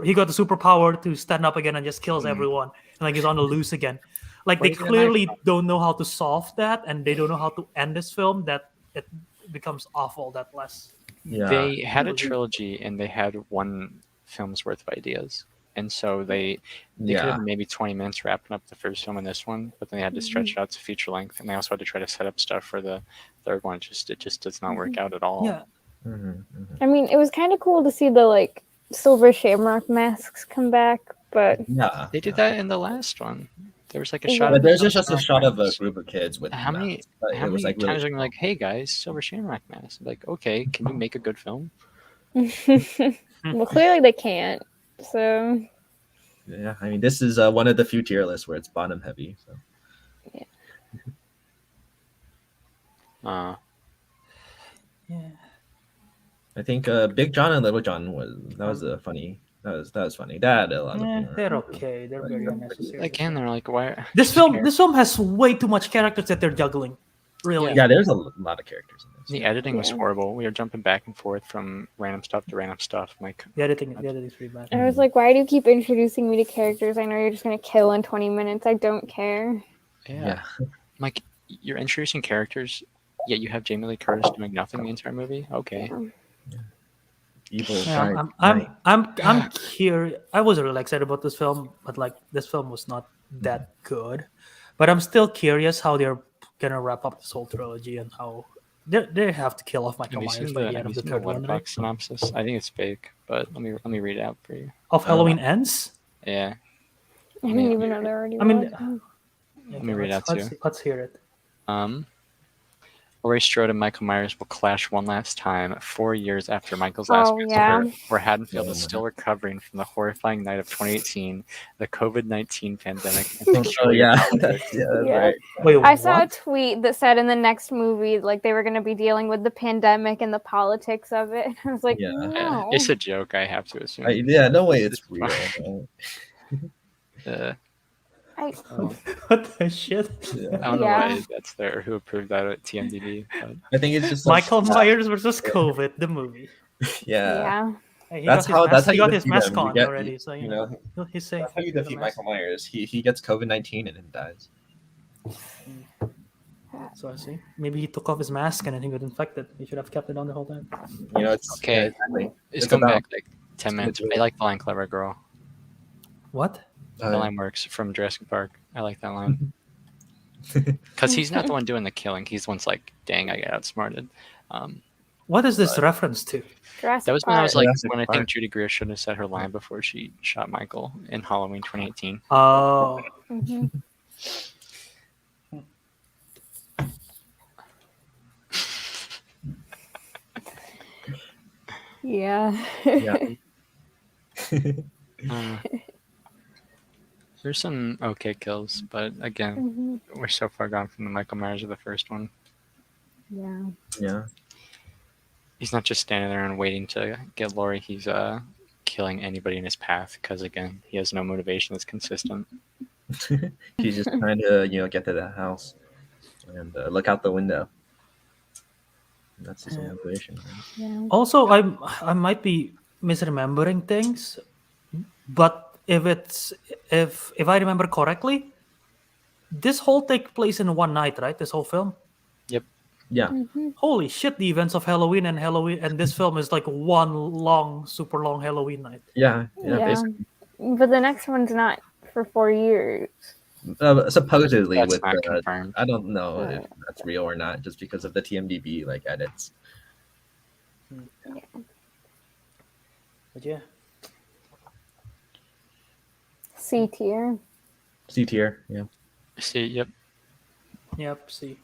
he got the superpower to stand up again and just kills everyone, and like he's on the loose again. Like they Wait, then clearly don't know how to solve that, and they don't know how to end this film, that it becomes awful that less. Yeah. They had a trilogy and they had one film's worth of ideas. And so they could Yeah. have maybe 20 minutes wrapping up the first film and this one, but then they had to stretch it out to feature length, and they also had to try to set up stuff for the third one. It just does not work out at all. Yeah, Mhm, mhm. I mean, it was kind of cool to see the like silver shamrock masks come back, but Yeah. They did that in the last one. There was like a Yeah. shot. But of there's Silver just a Shamrock shot of a masks. group of kids with How many masks, but how it was many like really times are you small. like, hey guys, Silver Shamrock mask? Like, okay, can you make a good film? well, clearly they can't. So Yeah, I mean, this is one of the few tier lists where it's bottom heavy. So Uh, yeah. I think Big John and Little John was a funny. That was funny. That had a lot of humor. They're okay. They're very unnecessary. again, they're like, why? This film has way too much characters that they're juggling. Really. Yeah, there's a lot of characters in this. The editing was Yeah. horrible. We were jumping back and forth from random stuff to random stuff. I'm like, The editing's pretty bad. I was like, why do you keep introducing me to characters I know you're just gonna kill in 20 minutes? I don't care. yeah. I'm like, you're introducing characters, yet you have Jamie Lee Curtis doing nothing the entire movie. Okay. Evil. Yeah, Right. I'm curious. I was really excited about this film, but like this film was not that good. But I'm still curious how they're gonna wrap up this whole trilogy and how they have to kill off Michael Have you Myers seen by the, the end have of you the seen the third one, right? Letterboxd synopsis? I think it's fake, but let me read it out for you. Of Halloween Ends. Yeah. I didn't even know there already I mean, was. Let me read it out to you. Let's hear it. Laurie Strode and Michael Myers will clash one last time 4 years after Michael's last Oh, visit, yeah. where Haddonfield is still recovering from the horrifying night of 2018, the COVID-19 pandemic. And Oh peculiar yeah, politics. that's Yeah. right. Wait, I saw a what? tweet that said in the next movie, like they were gonna be dealing with the pandemic and the politics of it. I was like, Yeah. no. It's a joke, I have to assume. Yeah, no way, it's real. Uh, What the shit? Yeah. I don't know Yeah. why that's there, who approved that at TMDB. But I think it's just Michael Myers versus COVID, the movie. Yeah, Yeah. Hey, he That's got his how- mask, that's how he you got his defeat mask him. You on get- already, so you know, he's safe. that's how you with the defeat mask. Michael Myers. He gets COVID-19 and then dies. So I see. Maybe he took off his mask and then he got infected. He should have kept it on the whole time. You know, it's Okay. yeah, exactly. it's It's come about- back like 10 minutes. I like the line "Clever Girl." What? The line works from Jurassic Park. I like that line. Because he's not the one doing the killing. He's the one's like, dang, I got outsmarted. What is this reference to? Jurassic That was when I was Park. like, Jurassic when I Park. think Judy Greer should have said her line before she shot Michael in Halloween 2018. Oh, Mhm. Yeah. Yeah. Uh, there's some okay kills, but again, Mhm. we're so far gone from the Michael Myers of the first one. Yeah. Yeah. He's not just standing there and waiting to get Laurie. He's killing anybody in his path because again, he has no motivation that's consistent. He's just trying to, get to that house and look out the window. That's his motivation. Right? Yeah. also, I might be misremembering things, but if I remember correctly, this whole take place in one night, right? This whole film. Yeah, Holy shit! The events of Halloween and this film is like one long, super long Halloween night. yeah. Yeah. But the next one's not for 4 years. Supposedly That's with not the, confirmed. I don't know Right. if that's real or not, just because of the TMDB like edits. But yeah, C tier. C tier, yeah. See, yep. yep. See,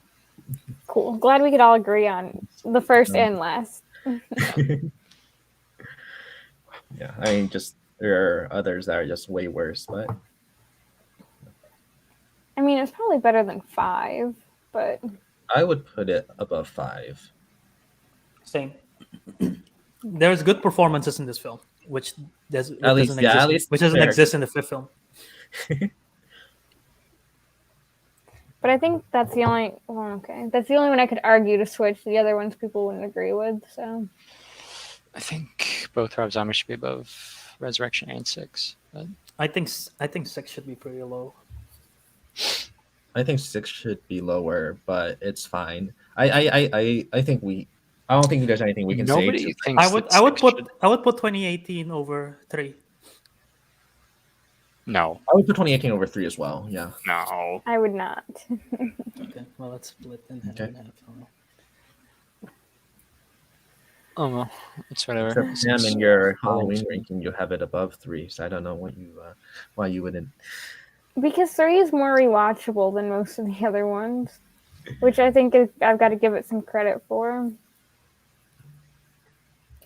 Cool. Glad we could all agree on the first and last. Yeah, I mean, just there are others that are just way worse, but I mean, it's probably better than 5, but I would put it above 5. same. There's good performances in this film, which doesn't least doesn't fair. exist in the fifth film. but I think that's the only that's the only one I could argue to switch. The other ones people wouldn't agree with. So I think both Rob Zombie should be above Resurrection and 6. But I think 6 should be pretty low. I think 6 should be lower, but it's fine. I think I don't think there's anything we can nobody say. thinks I would that I would 6 put should- I would put 2018 over 3. No, I would put 2018 over 3 as well. Yeah. no. I would not. Okay, well let's split in half. Okay. And half. I don't know. Oh well, it's whatever. Except Sam, in your Halloween ranking, you have it above 3, so I don't know why you wouldn't. Because 3 is more rewatchable than most of the other ones, which I think I've got to give it some credit for.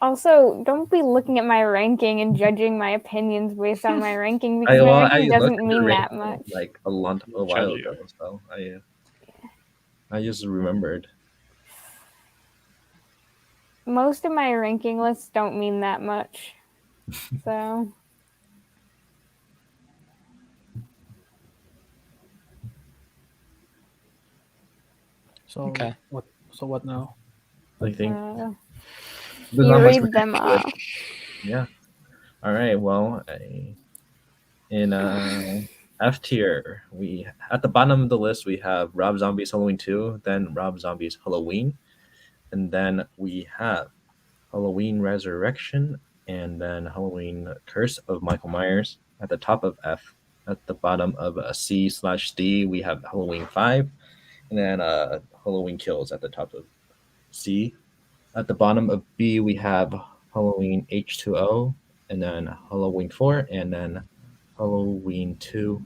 Also, don't be looking at my ranking and judging my opinions based on my ranking because my ranking looked doesn't at mean your that ranking, much. like a while ago, so I just remembered. Most of my ranking lists don't mean that much. So So Okay. what? So what now? I think you there's not much we read can them do with- off. Yeah. All right. Well, in F tier, we at the bottom of the list we have Rob Zombie's Halloween 2, then Rob Zombie's Halloween, and then we have Halloween Resurrection, and then Halloween Curse of Michael Myers at the top of F. At the bottom of C/D, we have Halloween 5, and then Halloween Kills at the top of C. At the bottom of B, we have Halloween H2O, and then Halloween 4, and then Halloween 2,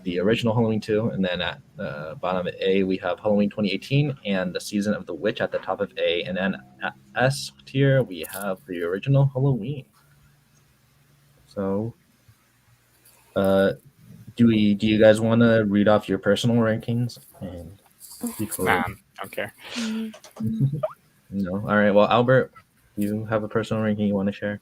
the original Halloween 2, and then at the bottom of A, we have Halloween 2018 and the Season of the Witch at the top of A, and then at S tier, we have the original Halloween. So, do you guys want to read off your personal rankings and before? Nah, don't care. No. All right. Well, Albert, do you have a personal ranking you want to share?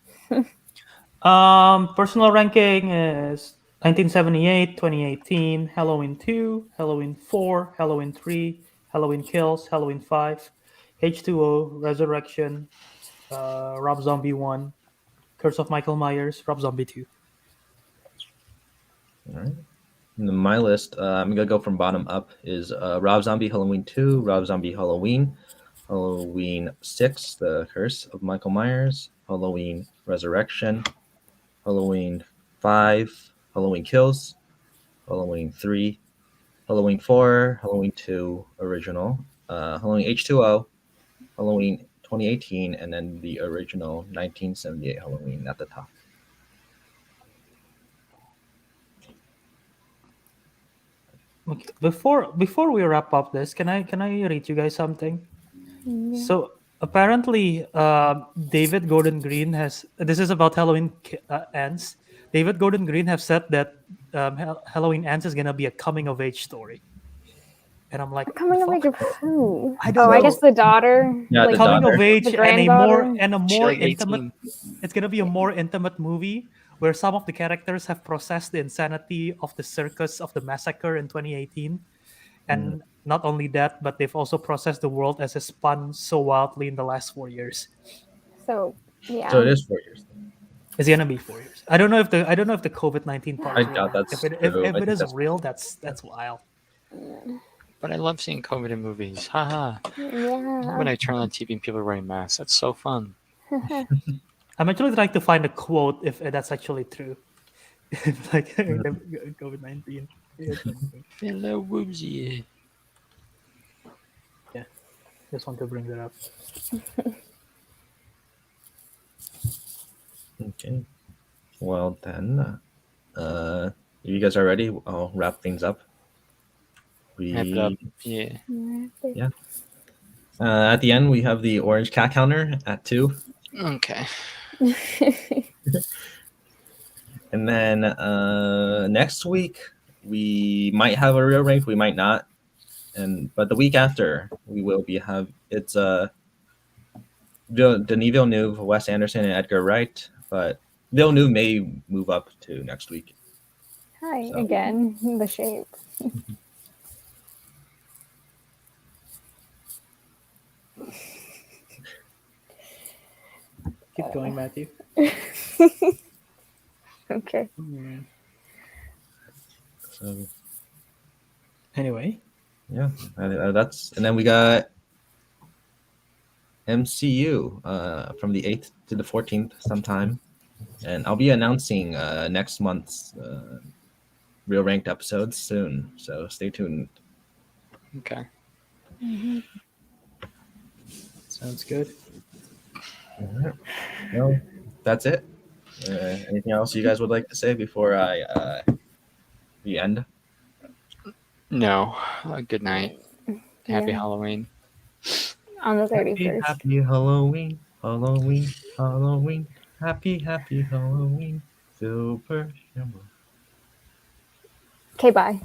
Personal ranking is 1978, 2018, Halloween 2, Halloween 4, Halloween 3, Halloween Kills, Halloween 5, H2O, Resurrection, Rob Zombie 1, Curse of Michael Myers, Rob Zombie 2. All right. And then my list, I'm gonna go from bottom up. Is Rob Zombie Halloween 2, Rob Zombie Halloween, Halloween 6, The Curse of Michael Myers, Halloween Resurrection, Halloween 5, Halloween Kills, Halloween 3, Halloween 4, Halloween 2 Original, Halloween H2O, Halloween 2018, and then the original 1978 Halloween at the top. Okay. Before we wrap up this, can I read you guys something? Yeah. So apparently, David Gordon Green has. This is about Halloween Ends. David Gordon Green have said that Halloween Ends is gonna be a coming of age story, and I'm like, Coming the of age fuck? of who? I don't I know. guess the daughter. Yeah, the Coming daughter. of age The and a more granddaughter? She like intimate. 18. It's gonna be a more intimate movie where some of the characters have processed the insanity of the circus of the massacre in 2018, and not only that, but they've also processed the world as it spun so wildly in the last 4 years. So yeah. So it is 4 years. It's gonna be 4 years. I don't know if the COVID-19 part. I is real. doubt that's If it true. I if think it is that's- real, that's wild. But I love seeing COVID in movies. Haha. Yeah. When I turn on TV and people are wearing masks, that's so fun. I'm actually trying to find a quote if that's actually true. Like COVID-19. Hello, Woozy. Yeah, just want to bring that up. Okay. Well then, you guys are ready? I'll wrap things up. Wrap it up. Yeah. Yeah. At the end, we have the orange cat counter at 2. Okay. And then next week we might have a real ranked, we might not. But the week after we will be it's Denis Villeneuve, Wes Anderson, and Edgar Wright. But Villeneuve may move up to next week. Hi So. again. The shape. Keep going, Matthew. Okay. So Anyway, yeah, that's, and then we got MCU from the 8th to the 14th sometime, and I'll be announcing next month's real ranked episodes soon, so stay tuned. Okay. sounds good. All right. Well, that's it. Anything else you guys would like to say before we end? No. Good night. Happy Yeah. Halloween. On the Happy, 31st. happy Halloween, Halloween, Halloween. Happy, happy Halloween. Super Shamble. Okay, bye.